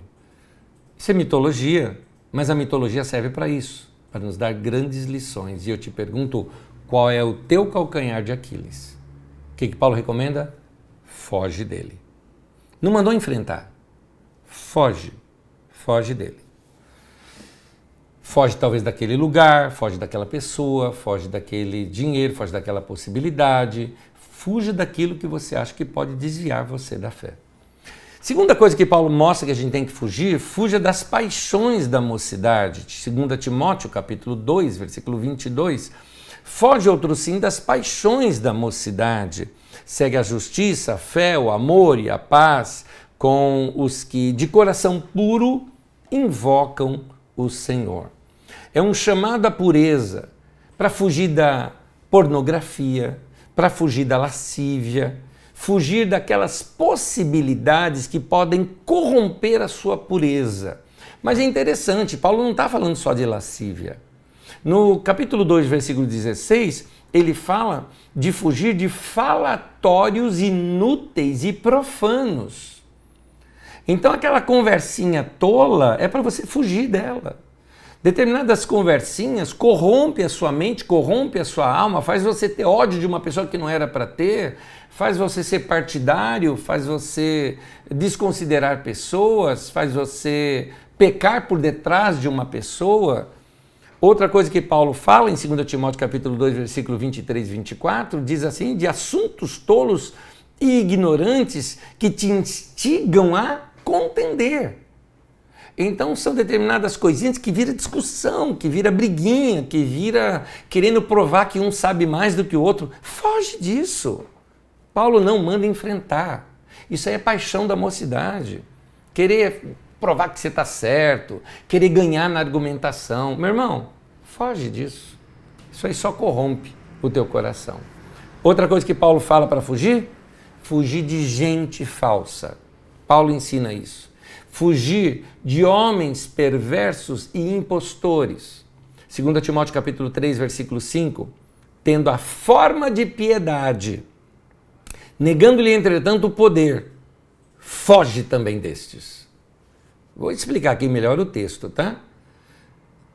Isso é mitologia, mas a mitologia serve para isso, para nos dar grandes lições. E eu te pergunto, qual é o teu calcanhar de Aquiles? O que Paulo recomenda? Foge dele. Não mandou enfrentar. Foge dele. Foge talvez daquele lugar, foge daquela pessoa, foge daquele dinheiro, foge daquela possibilidade. Fuja daquilo que você acha que pode desviar você da fé. Segunda coisa que Paulo mostra que a gente tem que fugir, fuja das paixões da mocidade. 2 Timóteo, capítulo 2, versículo 22. Foge, outro sim, das paixões da mocidade. Segue a justiça, a fé, o amor e a paz com os que de coração puro invocam o Senhor. É um chamado à pureza para fugir da pornografia, para fugir da lascívia, fugir daquelas possibilidades que podem corromper a sua pureza. Mas é interessante, Paulo não está falando só de lascívia. No capítulo 2, versículo 16, ele fala de fugir de falatórios inúteis e profanos. Então aquela conversinha tola é para você fugir dela. Determinadas conversinhas corrompem a sua mente, corrompem a sua alma, faz você ter ódio de uma pessoa que não era para ter, faz você ser partidário, faz você desconsiderar pessoas, faz você pecar por detrás de uma pessoa. Outra coisa que Paulo fala em 2 Timóteo capítulo 2, versículo 23 e 24, diz assim, de assuntos tolos e ignorantes que te instigam a contender. Então são determinadas coisinhas que vira discussão, que vira briguinha, que vira querendo provar que um sabe mais do que o outro. Foge disso. Paulo não manda enfrentar. Isso aí é paixão da mocidade. Querer provar que você está certo, querer ganhar na argumentação. Meu irmão, foge disso. Isso aí só corrompe o teu coração. Outra coisa que Paulo fala para fugir? Fugir de gente falsa. Paulo ensina isso. Fugir de homens perversos e impostores. 2 Timóteo capítulo 3, versículo 5, tendo a forma de piedade, negando-lhe, entretanto, o poder, foge também destes. Vou explicar aqui melhor o texto, tá?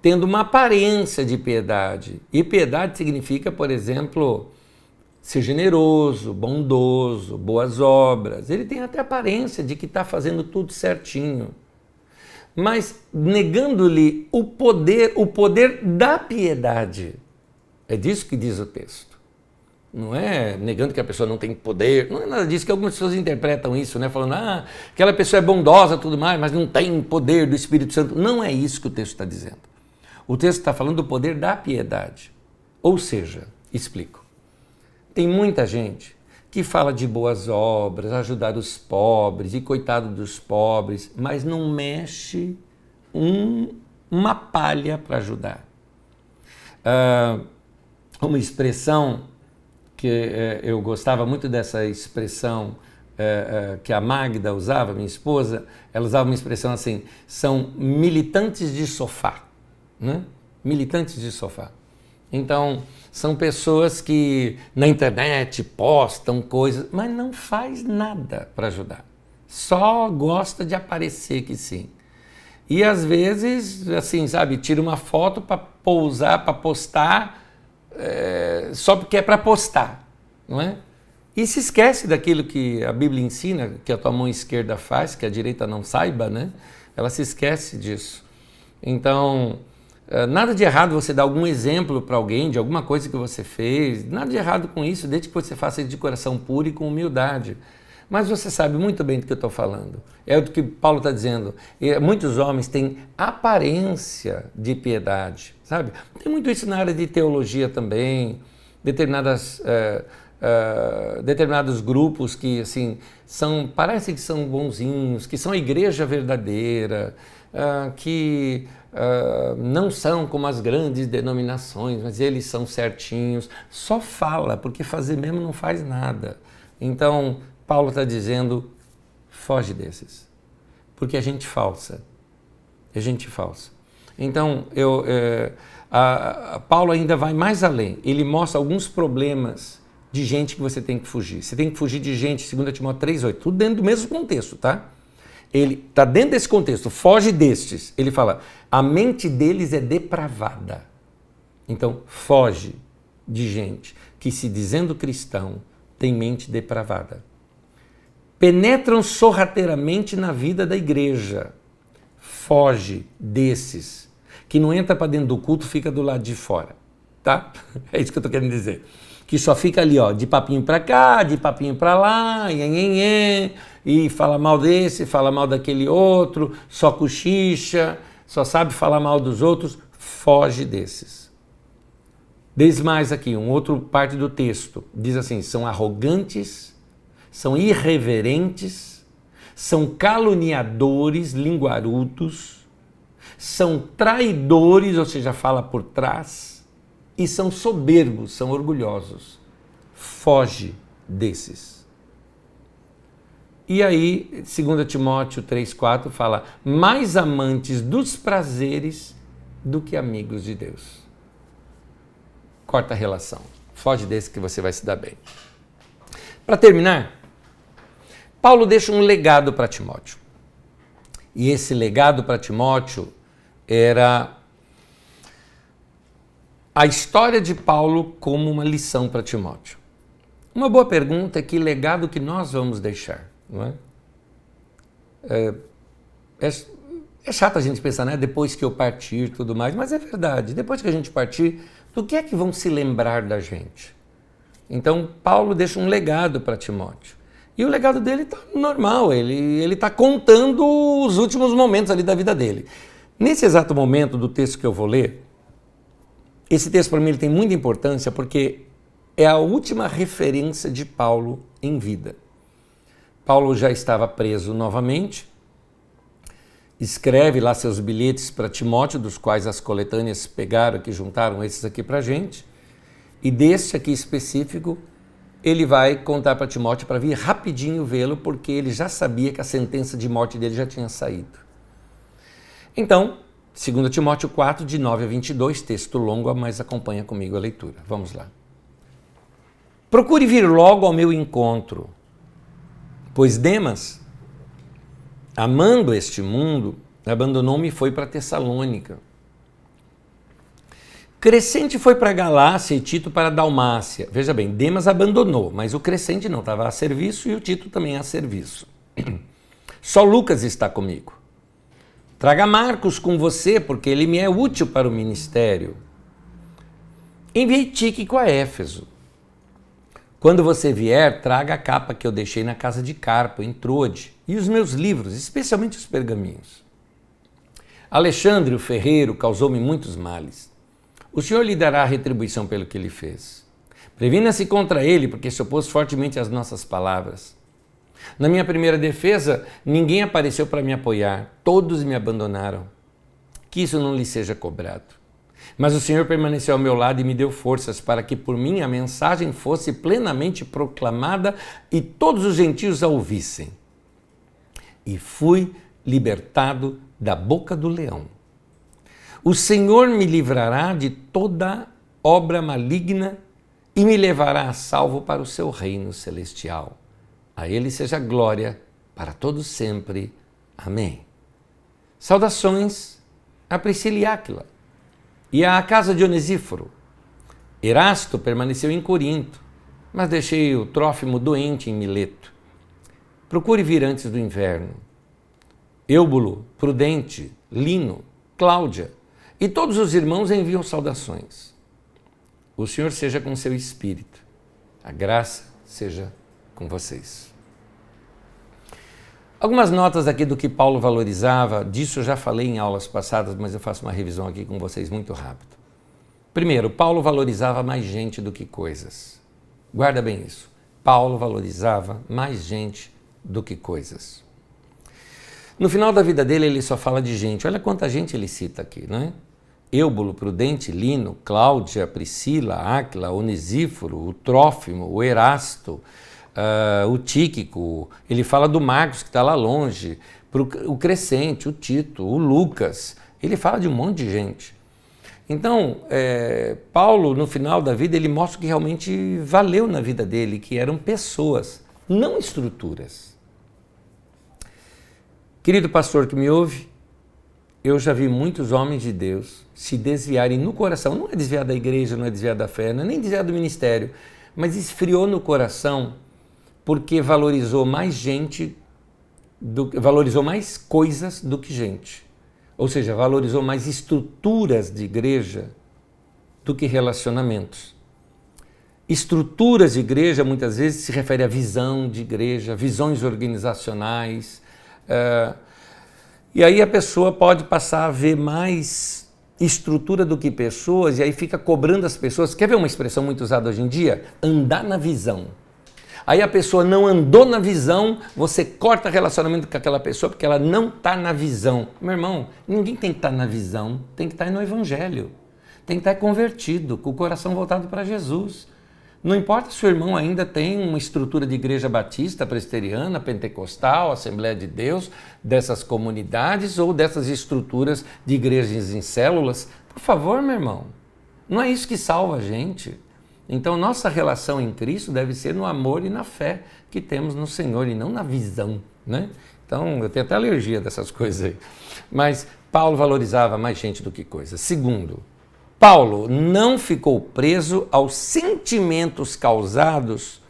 Tendo uma aparência de piedade. E piedade significa, por exemplo, ser generoso, bondoso, boas obras. Ele tem até aparência de que está fazendo tudo certinho. Mas negando-lhe o poder da piedade. É disso que diz o texto. Não é negando que a pessoa não tem poder, não é nada disso, que algumas pessoas interpretam isso, né? Falando, aquela pessoa é bondosa e tudo mais, mas não tem poder do Espírito Santo. Não é isso que o texto está dizendo. O texto está falando do poder da piedade. Ou seja, explico. Tem muita gente que fala de boas obras, ajudar os pobres e coitado dos pobres, mas não mexe uma palha para ajudar. Uma expressão que eu gostava muito dessa expressão que a Magda usava, minha esposa, ela usava uma expressão assim, são militantes de sofá, né? Militantes de sofá. Então, são pessoas que na internet postam coisas, mas não faz nada para ajudar. Só gosta de aparecer que sim. E às vezes, assim, sabe, tira uma foto para pousar, para postar, só porque é para postar, não é? E se esquece daquilo que a Bíblia ensina, que a tua mão esquerda faz, que a direita não saiba, né? Ela se esquece disso. Então, nada de errado você dar algum exemplo para alguém de alguma coisa que você fez, nada de errado com isso, desde que você faça isso de coração puro e com humildade. Mas você sabe muito bem do que eu estou falando. É o que Paulo está dizendo. Muitos homens têm aparência de piedade, sabe? Tem muito isso na área de teologia também, determinados grupos que assim parecem que são bonzinhos, que são a igreja verdadeira, que não são como as grandes denominações, mas eles são certinhos. Só fala, porque fazer mesmo não faz nada. Então, Paulo está dizendo, foge desses, porque é gente falsa. É gente falsa. Então, Paulo ainda vai mais além. Ele mostra alguns problemas de gente que você tem que fugir. Você tem que fugir de gente, 2 Timóteo 3,8, tudo dentro do mesmo contexto, tá? Ele está dentro desse contexto, foge destes. Ele fala, a mente deles é depravada. Então, foge de gente que, se dizendo cristão, tem mente depravada. Penetram sorrateiramente na vida da igreja. Foge desses, que não entra para dentro do culto, fica do lado de fora, tá? É isso que eu estou querendo dizer. Que só fica ali, ó, de papinho para cá, de papinho para lá, e fala mal desse, fala mal daquele outro, só cochicha, só sabe falar mal dos outros, foge desses. Diz mais aqui, uma outra parte do texto, diz assim, são arrogantes, são irreverentes, são caluniadores, linguarudos, são traidores, ou seja, fala por trás, e são soberbos, são orgulhosos. Foge desses. E aí, 2 Timóteo 3,4 fala, mais amantes dos prazeres do que amigos de Deus. Corta a relação. Foge desse que você vai se dar bem. Para terminar, Paulo deixa um legado para Timóteo. E esse legado para Timóteo era a história de Paulo como uma lição para Timóteo. Uma boa pergunta é que legado que nós vamos deixar, não é? É chato a gente pensar, né? Depois que eu partir e tudo mais, mas é verdade. Depois que a gente partir, do que é que vão se lembrar da gente? Então, Paulo deixa um legado para Timóteo. E o legado dele está normal, ele está contando os últimos momentos ali da vida dele. Nesse exato momento do texto que eu vou ler, esse texto para mim ele tem muita importância porque é a última referência de Paulo em vida. Paulo já estava preso novamente, escreve lá seus bilhetes para Timóteo, dos quais as coletâneas pegaram, que juntaram esses aqui para a gente, e desse aqui específico, ele vai contar para Timóteo para vir rapidinho vê-lo, porque ele já sabia que a sentença de morte dele já tinha saído. Então, 2 Timóteo 4, de 9 a 22, texto longo, mas acompanha comigo a leitura. Vamos lá. Procure vir logo ao meu encontro, pois Demas, amando este mundo, abandonou-me e foi para Tessalônica. Crescente foi para Galácia e Tito para Dalmácia. Veja bem, Demas abandonou, mas o Crescente não estava a serviço e o Tito também a serviço. Só Lucas está comigo. Traga Marcos com você, porque ele me é útil para o ministério. Enviei Tíquico a Éfeso. Quando você vier, traga a capa que eu deixei na casa de Carpo, em Troade, e os meus livros, especialmente os pergaminhos. Alexandre, o ferreiro, causou-me muitos males. O Senhor lhe dará a retribuição pelo que ele fez. Previna-se contra ele, porque se opôs fortemente às nossas palavras. Na minha primeira defesa, ninguém apareceu para me apoiar, todos me abandonaram. Que isso não lhe seja cobrado. Mas o Senhor permaneceu ao meu lado e me deu forças para que por mim a mensagem fosse plenamente proclamada e todos os gentios a ouvissem. E fui libertado da boca do leão. O Senhor me livrará de toda obra maligna e me levará a salvo para o seu reino celestial. A ele seja glória para todos sempre. Amém. Saudações a Priscila e Áquila e à casa de Onesíforo. Erasto permaneceu em Corinto, mas deixei o Trófimo doente em Mileto. Procure vir antes do inverno. Eubulo, Prudente, Lino, Cláudia e todos os irmãos enviam saudações. O Senhor seja com seu espírito. A graça seja com vocês. Algumas notas aqui do que Paulo valorizava, disso eu já falei em aulas passadas, mas eu faço uma revisão aqui com vocês muito rápido. Primeiro, Paulo valorizava mais gente do que coisas. Guarda bem isso. Paulo valorizava mais gente do que coisas. No final da vida dele, ele só fala de gente. Olha quanta gente ele cita aqui, não é? Eubulo, Prudente, Lino, Cláudia, Priscila, Áquila, Onesíforo, o Trófimo, o Erasto, o Tíquico, ele fala do Marcos que está lá longe, o Crescente, o Tito, o Lucas, ele fala de um monte de gente. Então, Paulo, no final da vida, ele mostra o que realmente valeu na vida dele, que eram pessoas, não estruturas. Querido pastor que me ouve, eu já vi muitos homens de Deus se desviarem no coração, não é desviar da igreja, não é desviar da fé, não é nem desviar do ministério, mas esfriou no coração porque valorizou mais gente, valorizou mais coisas do que gente. Ou seja, valorizou mais estruturas de igreja do que relacionamentos. Estruturas de igreja muitas vezes se refere à visão de igreja, visões organizacionais. E aí a pessoa pode passar a ver mais estrutura do que pessoas e aí fica cobrando as pessoas. Quer ver uma expressão muito usada hoje em dia? Andar na visão. Aí a pessoa não andou na visão, você corta relacionamento com aquela pessoa porque ela não está na visão. Meu irmão, ninguém tem que estar na visão, tem que estar no Evangelho. Tem que estar convertido, com o coração voltado para Jesus. Não importa se o irmão ainda tem uma estrutura de igreja batista, presbiteriana, pentecostal, Assembleia de Deus, dessas comunidades ou dessas estruturas de igrejas em células. Por favor, meu irmão, não é isso que salva a gente. Então, nossa relação em Cristo deve ser no amor e na fé que temos no Senhor e não na visão, né? Então, eu tenho até alergia dessas coisas aí. Mas Paulo valorizava mais gente do que coisas. Segundo, Paulo não ficou preso aos sentimentos causados,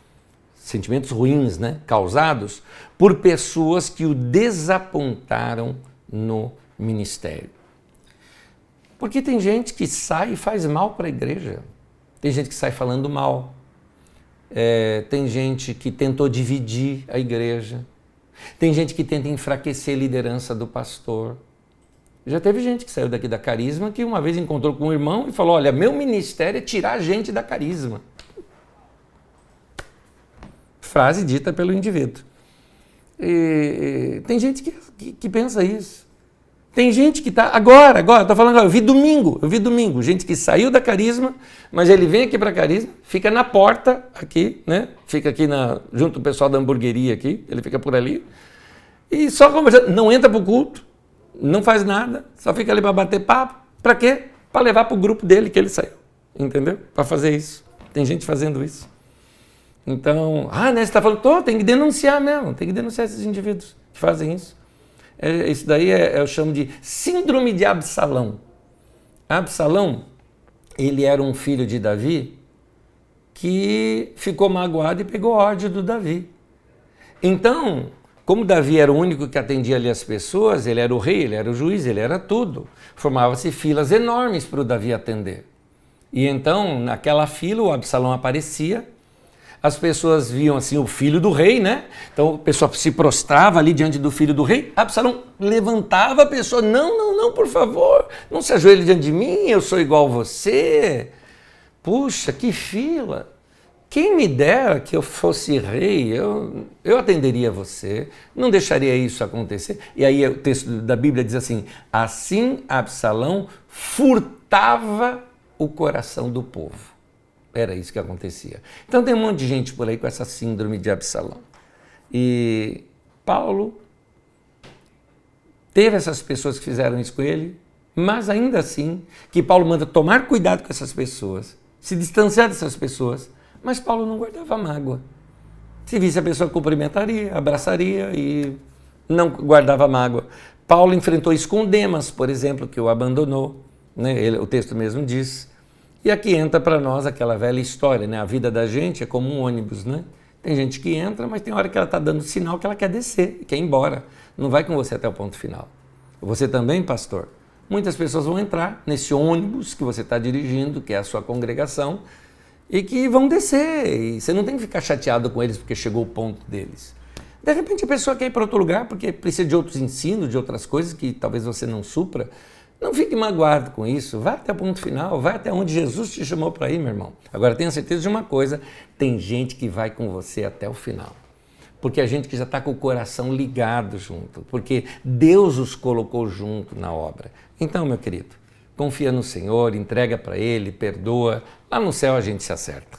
sentimentos ruins, né? Causados por pessoas que o desapontaram no ministério. Porque tem gente que sai e faz mal para a igreja. Tem gente que sai falando mal. Tem gente que tentou dividir a igreja. Tem gente que tenta enfraquecer a liderança do pastor. Já teve gente que saiu daqui da Carisma que uma vez encontrou com um irmão e falou: olha, meu ministério é tirar a gente da Carisma. Frase dita pelo indivíduo. Tem gente que pensa isso. Tem gente que está... Agora, estou falando agora, eu vi domingo, gente que saiu da Carisma, mas ele vem aqui para a Carisma, fica na porta aqui, né? Fica aqui junto com o pessoal da hamburgueria aqui, ele fica por ali, e só conversando, não entra para o culto, não faz nada, só fica ali para bater papo. Para quê? Para levar para o grupo dele que ele saiu, entendeu? Para fazer isso. Tem gente fazendo isso. Então, né, você está falando, tem que denunciar mesmo, tem que denunciar esses indivíduos que fazem isso. Isso daí eu chamo de síndrome de Absalão. Absalão, ele era um filho de Davi que ficou magoado e pegou ódio do Davi. Então, como Davi era o único que atendia ali as pessoas, ele era o rei, ele era o juiz, ele era tudo. Formava-se filas enormes para o Davi atender. E então, naquela fila, o Absalão aparecia. As pessoas viam assim o filho do rei, né? Então a pessoa se prostrava ali diante do filho do rei. Absalão levantava a pessoa: não, por favor, não se ajoelhe diante de mim, eu sou igual a você. Puxa, que fila! Quem me dera que eu fosse rei, eu atenderia você, não deixaria isso acontecer. E aí o texto da Bíblia diz assim: assim Absalão furtava o coração do povo. Era isso que acontecia. Então tem um monte de gente por aí com essa síndrome de Absalão. E Paulo teve essas pessoas que fizeram isso com ele, mas ainda assim, que Paulo manda tomar cuidado com essas pessoas, se distanciar dessas pessoas, mas Paulo não guardava mágoa. Se visse a pessoa, cumprimentaria, abraçaria e não guardava mágoa. Paulo enfrentou isso com Demas, por exemplo, que o abandonou, né? O texto mesmo diz. E aqui entra para nós aquela velha história, né? A vida da gente é como um ônibus, né? Tem gente que entra, mas tem hora que ela está dando sinal que ela quer descer, quer ir embora. Não vai com você até o ponto final. Você também, pastor? Muitas pessoas vão entrar nesse ônibus que você está dirigindo, que é a sua congregação, e que vão descer. E você não tem que ficar chateado com eles porque chegou o ponto deles. De repente a pessoa quer ir para outro lugar porque precisa de outros ensinos, de outras coisas que talvez você não supra. Não fique magoado com isso, vai até o ponto final, vai até onde Jesus te chamou para ir, meu irmão. Agora tenha certeza de uma coisa, tem gente que vai com você até o final. Porque a gente que já está com o coração ligado junto, porque Deus os colocou junto na obra. Então, meu querido, confia no Senhor, entrega para Ele, perdoa, lá no céu a gente se acerta.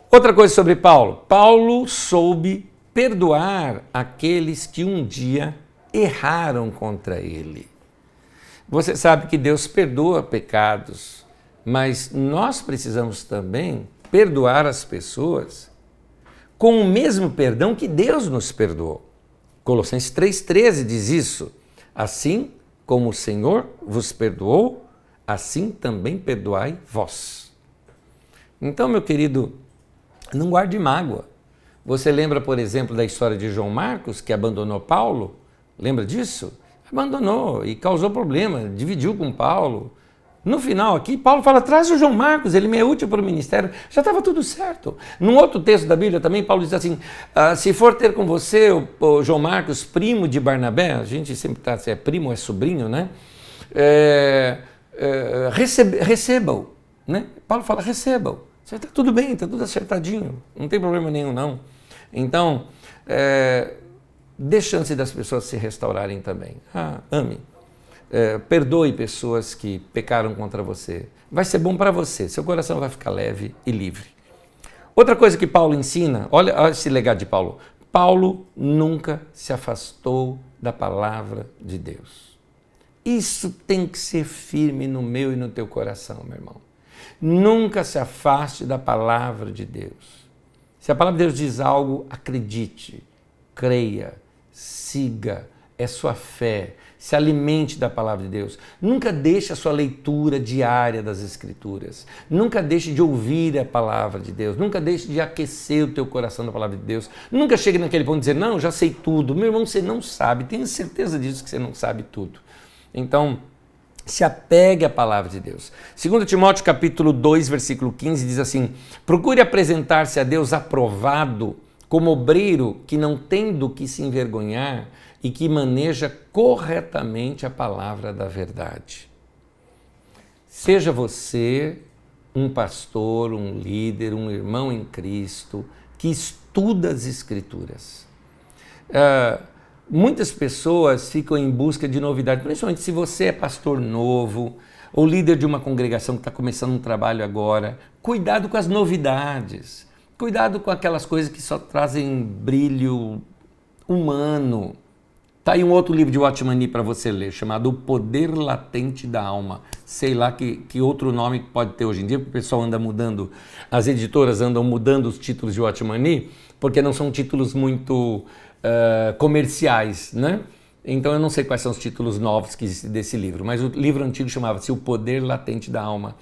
Outra coisa sobre Paulo, Paulo soube perdoar aqueles que um dia erraram contra ele. Você sabe que Deus perdoa pecados, mas nós precisamos também perdoar as pessoas com o mesmo perdão que Deus nos perdoou. Colossenses 3,13 diz isso. Assim como o Senhor vos perdoou, assim também perdoai vós. Então, meu querido, não guarde mágoa. Você lembra, por exemplo, da história de João Marcos, que abandonou Paulo? Lembra disso? Abandonou e causou problema, dividiu com Paulo. No final aqui, Paulo fala, traz o João Marcos, ele me é útil para o ministério. Já estava tudo certo. Num outro texto da Bíblia também, Paulo diz assim, se for ter com você o João Marcos, primo de Barnabé, a gente sempre está, se é primo ou é sobrinho, né? Receba-o, né? Paulo fala, receba-o. Está tudo bem, está tudo acertadinho, não tem problema nenhum não. Então, dê chance das pessoas se restaurarem também. Ame. Perdoe pessoas que pecaram contra você. Vai ser bom para você, seu coração vai ficar leve e livre. Outra coisa que Paulo ensina, olha esse legado de Paulo. Paulo nunca se afastou da palavra de Deus. Isso tem que ser firme no meu e no teu coração, meu irmão. Nunca se afaste da palavra de Deus. Se a palavra de Deus diz algo, acredite, creia, siga, é sua fé, se alimente da palavra de Deus. Nunca deixe a sua leitura diária das Escrituras. Nunca deixe de ouvir a palavra de Deus. Nunca deixe de aquecer o teu coração da palavra de Deus. Nunca chegue naquele ponto de dizer, não, já sei tudo. Meu irmão, você não sabe, tenha certeza disso que você não sabe tudo. Então, Se apegue à palavra de Deus. 2 Timóteo capítulo 2, versículo 15 diz assim: procure apresentar-se a Deus aprovado, como obreiro que não tem do que se envergonhar e que maneja corretamente a palavra da verdade. Seja você um pastor, um líder, um irmão em Cristo que estuda as Escrituras. Muitas pessoas ficam em busca de novidade, principalmente se você é pastor novo ou líder de uma congregação que está começando um trabalho agora. Cuidado com as novidades, cuidado com aquelas coisas que só trazem brilho humano. Tá aí um outro livro de Watchman Nee para você ler, chamado O Poder Latente da Alma. Sei lá que outro nome pode ter hoje em dia, porque o pessoal anda mudando, as editoras andam mudando os títulos de Watchman Nee, porque não são títulos muito comerciais, né? Então eu não sei quais são os títulos novos que existem desse livro, mas o livro antigo chamava-se O Poder Latente da Alma.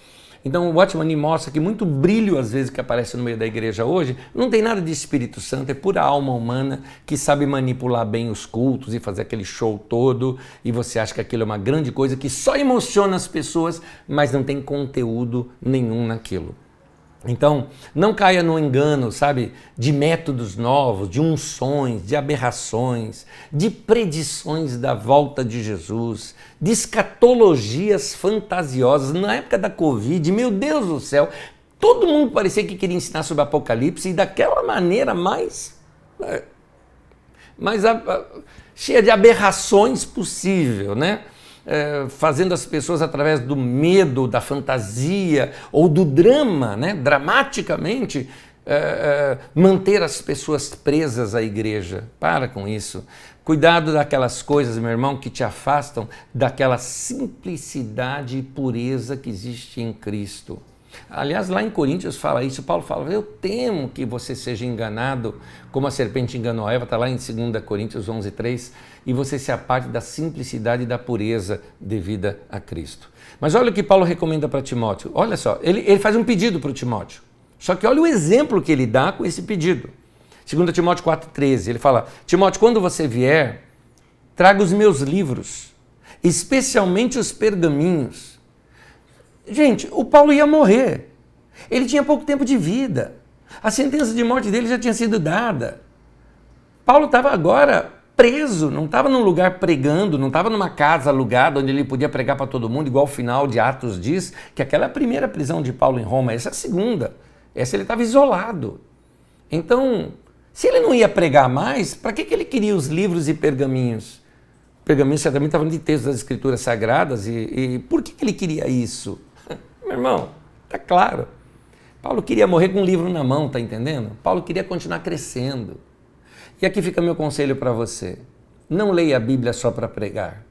Então o Watchman Nee mostra que muito brilho às vezes que aparece no meio da igreja hoje não tem nada de Espírito Santo, é pura alma humana que sabe manipular bem os cultos e fazer aquele show todo, e você acha que aquilo é uma grande coisa que só emociona as pessoas, mas não tem conteúdo nenhum naquilo. Então, não caia no engano, sabe, de métodos novos, de unções, de aberrações, de predições da volta de Jesus, de escatologias fantasiosas. Na época da Covid, meu Deus do céu, todo mundo parecia que queria ensinar sobre Apocalipse e daquela maneira mais cheia de aberrações possível, né? Fazendo as pessoas através do medo, da fantasia ou do drama, né? Dramaticamente, manter as pessoas presas à igreja. Para com isso. Cuidado daquelas coisas, meu irmão, que te afastam daquela simplicidade e pureza que existe em Cristo. Aliás, lá em Coríntios fala isso, Paulo fala: eu temo que você seja enganado, como a serpente enganou a Eva, está lá em 2 Coríntios 11:3, e você se aparte da simplicidade e da pureza devida a Cristo. Mas olha o que Paulo recomenda para Timóteo, olha só, ele faz um pedido para o Timóteo, só que olha o exemplo que ele dá com esse pedido. 2 Timóteo 4:13, ele fala: Timóteo, quando você vier, traga os meus livros, especialmente os pergaminhos. Gente, o Paulo ia morrer. Ele tinha pouco tempo de vida. A sentença de morte dele já tinha sido dada. Paulo estava agora preso, não estava num lugar pregando, não estava numa casa alugada onde ele podia pregar para todo mundo, igual o final de Atos diz, que aquela é a primeira prisão de Paulo em Roma, essa é a segunda. Essa ele estava isolado. Então, se ele não ia pregar mais, para que ele queria os livros e pergaminhos? Pergaminhos certamente estavam de textos das Escrituras Sagradas, e por que ele queria isso? Meu irmão, tá claro. Paulo queria morrer com um livro na mão, tá entendendo? Paulo queria continuar crescendo. E aqui fica meu conselho para você. Não leia a Bíblia só para pregar.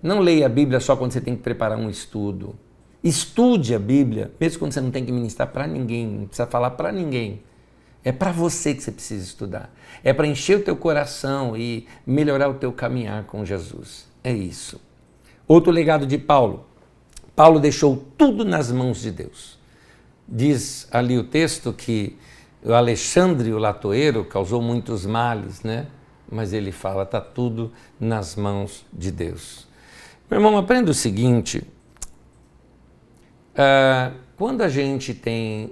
Não leia a Bíblia só quando você tem que preparar um estudo. Estude a Bíblia, mesmo quando você não tem que ministrar para ninguém, não precisa falar para ninguém. É para você que você precisa estudar. É para encher o teu coração e melhorar o teu caminhar com Jesus. É isso. Outro legado de Paulo. Paulo deixou tudo nas mãos de Deus. Diz ali o texto que o Alexandre, o latoeiro, causou muitos males, né? Mas ele fala, está tudo nas mãos de Deus. Meu irmão, aprenda o seguinte. Quando a gente tem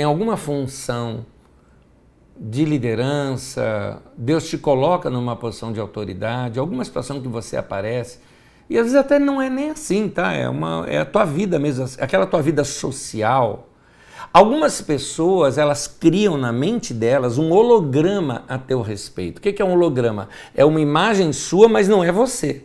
alguma função de liderança, Deus te coloca numa posição de autoridade, alguma situação que você aparece, e às vezes até não é nem assim, tá? É a tua vida mesmo, aquela tua vida social. Algumas pessoas, elas criam na mente delas um holograma a teu respeito. O que é um holograma? É uma imagem sua, mas não é você.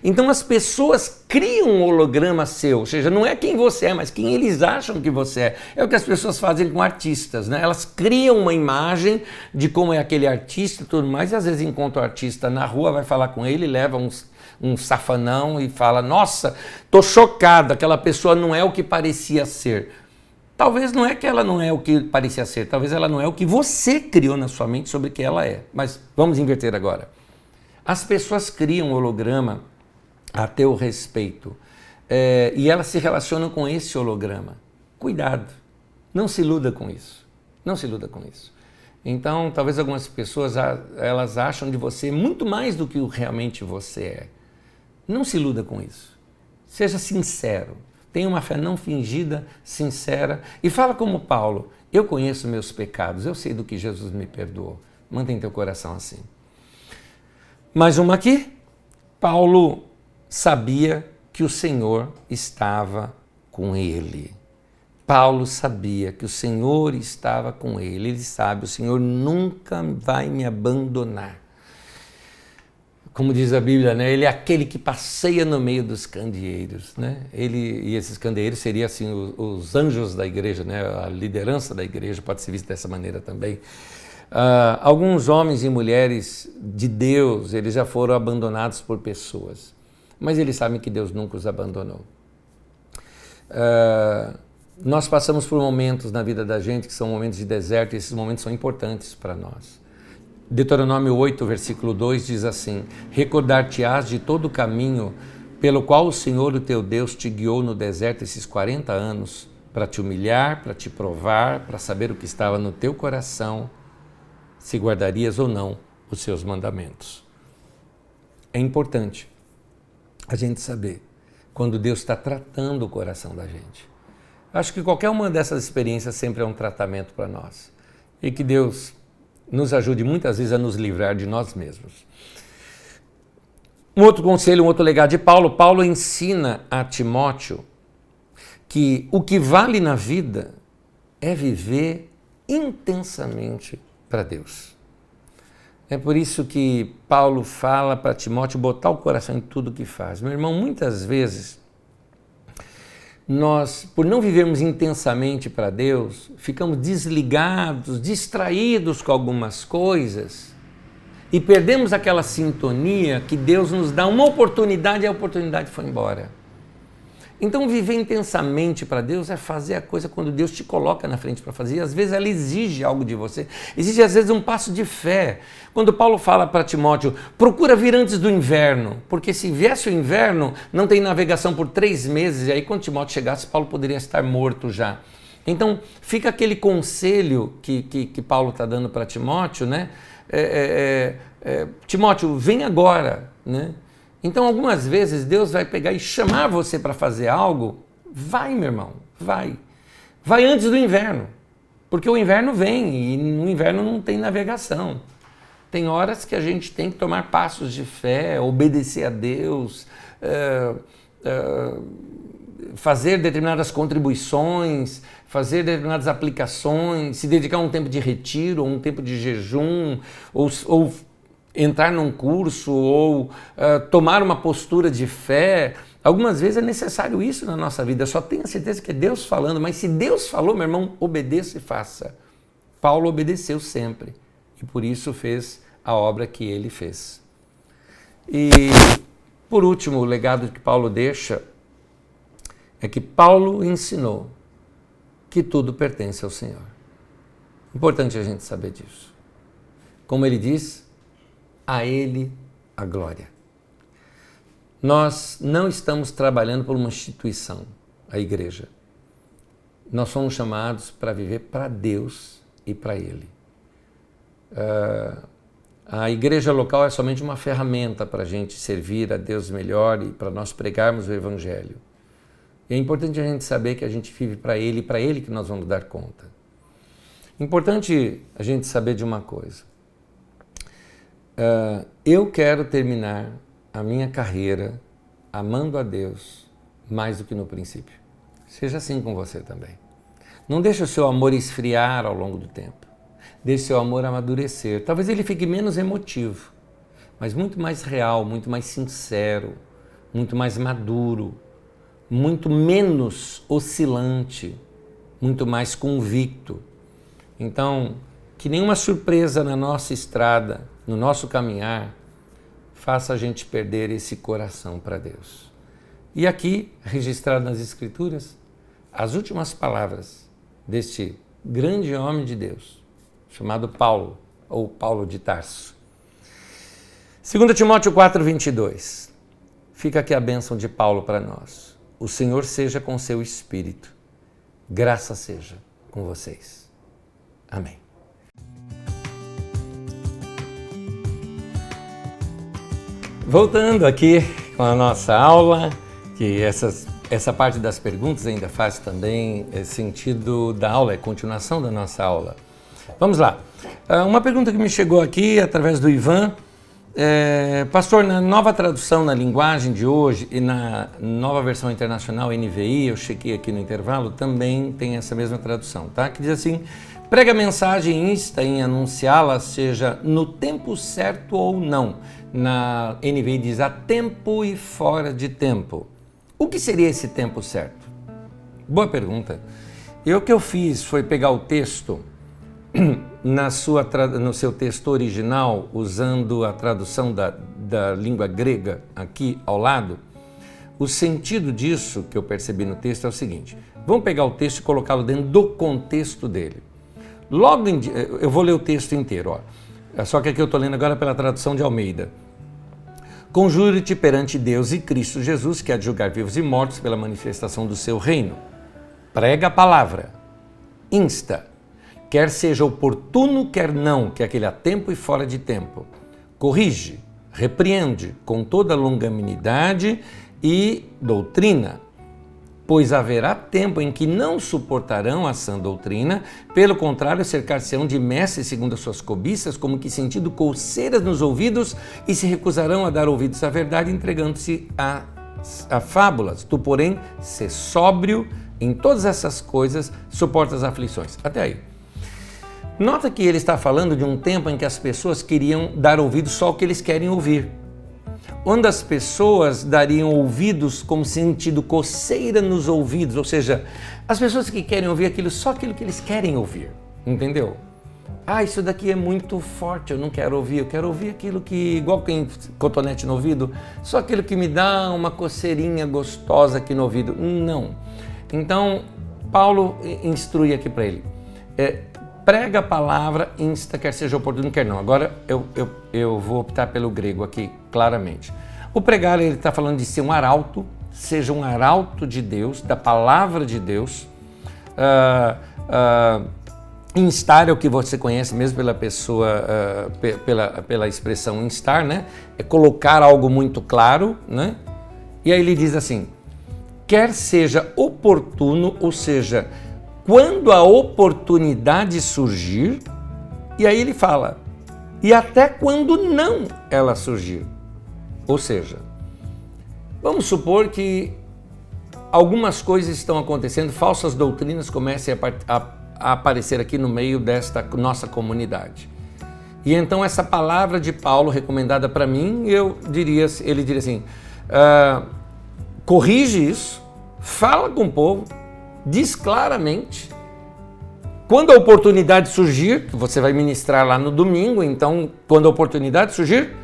Então as pessoas criam um holograma seu, ou seja, não é quem você é, mas quem eles acham que você é. É o que as pessoas fazem com artistas, né? Elas criam uma imagem de como é aquele artista e tudo mais, e às vezes encontra o artista na rua, vai falar com ele, leva um safanão e fala: nossa, tô chocado, aquela pessoa não é o que parecia ser. Talvez não é que ela não é o que parecia ser, talvez ela não é o que você criou na sua mente sobre o que ela é. Mas vamos inverter agora. As pessoas criam um holograma a teu respeito e elas se relacionam com esse holograma. Cuidado, não se iluda com isso, não se iluda com isso. Então, talvez algumas pessoas elas acham de você muito mais do que realmente você é. Não se iluda com isso. Seja sincero. Tenha uma fé não fingida, sincera. E fala como Paulo. Eu conheço meus pecados. Eu sei do que Jesus me perdoou. Mantém teu coração assim. Mais uma aqui. Paulo sabia que o Senhor estava com ele. Paulo sabia que o Senhor estava com ele. Ele sabe, o Senhor nunca vai me abandonar. Como diz a Bíblia, né? Ele é aquele que passeia no meio dos candeeiros, né? E esses candeeiros seriam assim, os anjos da igreja, né? A liderança da igreja pode ser vista dessa maneira também. Alguns homens e mulheres de Deus, eles já foram abandonados por pessoas, mas eles sabem que Deus nunca os abandonou. Nós passamos por momentos na vida da gente que são momentos de deserto, e esses momentos são importantes para nós. Deuteronômio 8, versículo 2 diz assim: recordar-te-ás de todo o caminho pelo qual o Senhor, o teu Deus, te guiou no deserto esses 40 anos, para te humilhar, para te provar, para saber o que estava no teu coração, se guardarias ou não os seus mandamentos. É importante a gente saber quando Deus está tratando o coração da gente. Acho que qualquer uma dessas experiências sempre é um tratamento para nós. E que Deus nos ajude muitas vezes a nos livrar de nós mesmos. Um outro conselho, um outro legado de Paulo. Paulo ensina a Timóteo que o que vale na vida é viver intensamente para Deus. É por isso que Paulo fala para Timóteo botar o coração em tudo que faz. Meu irmão, muitas vezes nós, por não vivermos intensamente para Deus, ficamos desligados, distraídos com algumas coisas e perdemos aquela sintonia que Deus nos dá uma oportunidade e a oportunidade foi embora. Então, viver intensamente para Deus é fazer a coisa quando Deus te coloca na frente para fazer. E às vezes ela exige algo de você. Exige às vezes um passo de fé. Quando Paulo fala para Timóteo, procura vir antes do inverno, porque se viesse o inverno, não tem navegação por 3 meses, e aí quando Timóteo chegasse, Paulo poderia estar morto já. Então, fica aquele conselho que Paulo está dando para Timóteo, né? Timóteo, vem agora, né? Então, algumas vezes, Deus vai pegar e chamar você para fazer algo. Vai, meu irmão, vai. Vai antes do inverno, porque o inverno vem e no inverno não tem navegação. Tem horas que a gente tem que tomar passos de fé, obedecer a Deus, fazer determinadas contribuições, fazer determinadas aplicações, se dedicar a um tempo de retiro, ou um tempo de jejum, ou entrar num curso, ou tomar uma postura de fé. Algumas vezes é necessário isso na nossa vida. Eu só tenho a certeza que é Deus falando, mas se Deus falou, meu irmão, obedeça e faça. Paulo obedeceu sempre e por isso fez a obra que ele fez. E, por último, o legado que Paulo deixa é que Paulo ensinou que tudo pertence ao Senhor. Importante a gente saber disso. Como ele diz, a Ele a glória. Nós não estamos trabalhando por uma instituição, a igreja. Nós somos chamados para viver para Deus e para Ele. A igreja local é somente uma ferramenta para a gente servir a Deus melhor e para nós pregarmos o Evangelho. E é importante a gente saber que a gente vive para Ele e para Ele que nós vamos dar conta. Importante a gente saber de uma coisa. Eu quero terminar a minha carreira amando a Deus mais do que no princípio. Seja assim com você também. Não deixe o seu amor esfriar ao longo do tempo. Deixe o seu amor amadurecer. Talvez ele fique menos emotivo, mas muito mais real, muito mais sincero, muito mais maduro, muito menos oscilante, muito mais convicto. Então, que nenhuma surpresa na nossa estrada, no nosso caminhar, faça a gente perder esse coração para Deus. E aqui, registrado nas Escrituras, as últimas palavras deste grande homem de Deus, chamado Paulo, ou Paulo de Tarso. 2 Timóteo 4:22. Fica aqui a bênção de Paulo para nós. O Senhor seja com seu espírito. Graça seja com vocês. Amém. Voltando aqui com a nossa aula, que essa parte das perguntas ainda faz também sentido da aula, é continuação da nossa aula. Vamos lá. Uma pergunta que me chegou aqui através do Ivan. Pastor, na nova tradução na linguagem de hoje e na nova versão internacional NVI, eu chequei aqui no intervalo, também tem essa mesma tradução, tá? Que diz assim: prega a mensagem e insta em anunciá-la, seja no tempo certo ou não. Na NVI diz a tempo e fora de tempo. O que seria esse tempo certo? Boa pergunta. O que eu fiz foi pegar o texto no seu texto original, usando a tradução da língua grega aqui ao lado. O sentido disso que eu percebi no texto é o seguinte: vamos pegar o texto e colocá-lo dentro do contexto dele. Eu vou ler o texto inteiro, ó. Só que aqui eu estou lendo agora pela tradução de Almeida. Conjuro-te perante Deus e Cristo Jesus, que há de julgar vivos e mortos pela manifestação do seu reino. Prega a palavra, insta, quer seja oportuno, quer não, que é aquele a tempo e fora de tempo. Corrige, repreende com toda longanimidade e doutrina, pois haverá tempo em que não suportarão a sã doutrina, pelo contrário, cercar-se-ão de mestres segundo as suas cobiças, como que sentindo coceiras nos ouvidos, e se recusarão a dar ouvidos à verdade, entregando-se a fábulas. Tu, porém, sê sóbrio em todas essas coisas, suporta as aflições. Até aí. Nota que ele está falando de um tempo em que as pessoas queriam dar ouvidos só ao que eles querem ouvir. Onde as pessoas dariam ouvidos como sentido coceira nos ouvidos, ou seja, as pessoas que querem ouvir só aquilo que eles querem ouvir, entendeu? Isso daqui é muito forte, eu não quero ouvir, eu quero ouvir aquilo que, igual quem cotonete no ouvido, só aquilo que me dá uma coceirinha gostosa aqui no ouvido. Não. Então, Paulo instrui aqui para ele. Prega a palavra, insta, quer seja oportuno, quer não. Agora eu vou optar pelo grego aqui, claramente. O pregar, ele está falando de ser um arauto, seja um arauto de Deus, da palavra de Deus. Instar é o que você conhece mesmo pela pessoa, pela expressão instar, né? É colocar algo muito claro, né? E aí ele diz assim: quer seja oportuno, ou seja, quando a oportunidade surgir, e aí ele fala, e até quando não ela surgir. Ou seja, vamos supor que algumas coisas estão acontecendo, falsas doutrinas comecem a aparecer aqui no meio desta nossa comunidade. E então essa palavra de Paulo recomendada para mim, ele diria assim, corrige isso, fala com o povo, diz claramente, quando a oportunidade surgir, você vai ministrar lá no domingo, então quando a oportunidade surgir,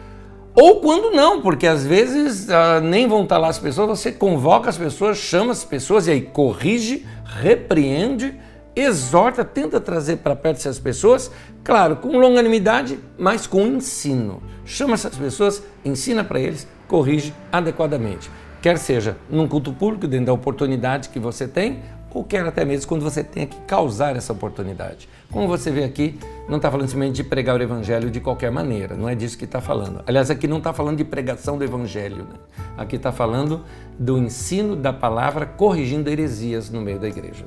ou quando não, porque às vezes nem vão estar lá as pessoas, você convoca as pessoas, chama as pessoas e aí corrige, repreende, exorta, tenta trazer para perto essas pessoas, claro, com longanimidade, mas com ensino. Chama essas pessoas, ensina para eles, corrige adequadamente. Quer seja num culto público, dentro da oportunidade que você tem, ou quer até mesmo quando você tenha que causar essa oportunidade. Como você vê aqui, não está falando simplesmente de pregar o evangelho de qualquer maneira, não é disso que está falando. Aliás, aqui não está falando de pregação do evangelho, né? Aqui está falando do ensino da palavra corrigindo heresias no meio da igreja.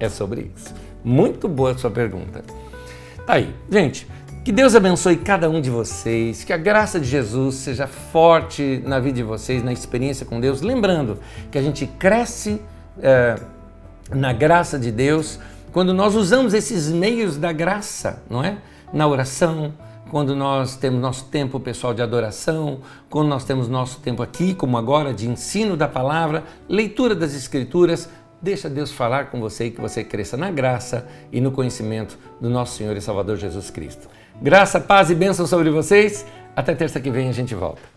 É sobre isso. Muito boa a sua pergunta. Tá aí. Gente, que Deus abençoe cada um de vocês, que a graça de Jesus seja forte na vida de vocês, na experiência com Deus. Lembrando que a gente cresce na graça de Deus quando nós usamos esses meios da graça, não é? Na oração, quando nós temos nosso tempo pessoal de adoração, quando nós temos nosso tempo aqui, como agora, de ensino da palavra, leitura das Escrituras. Deixa Deus falar com você e que você cresça na graça e no conhecimento do nosso Senhor e Salvador Jesus Cristo. Graça, paz e bênção sobre vocês. Até terça que vem a gente volta.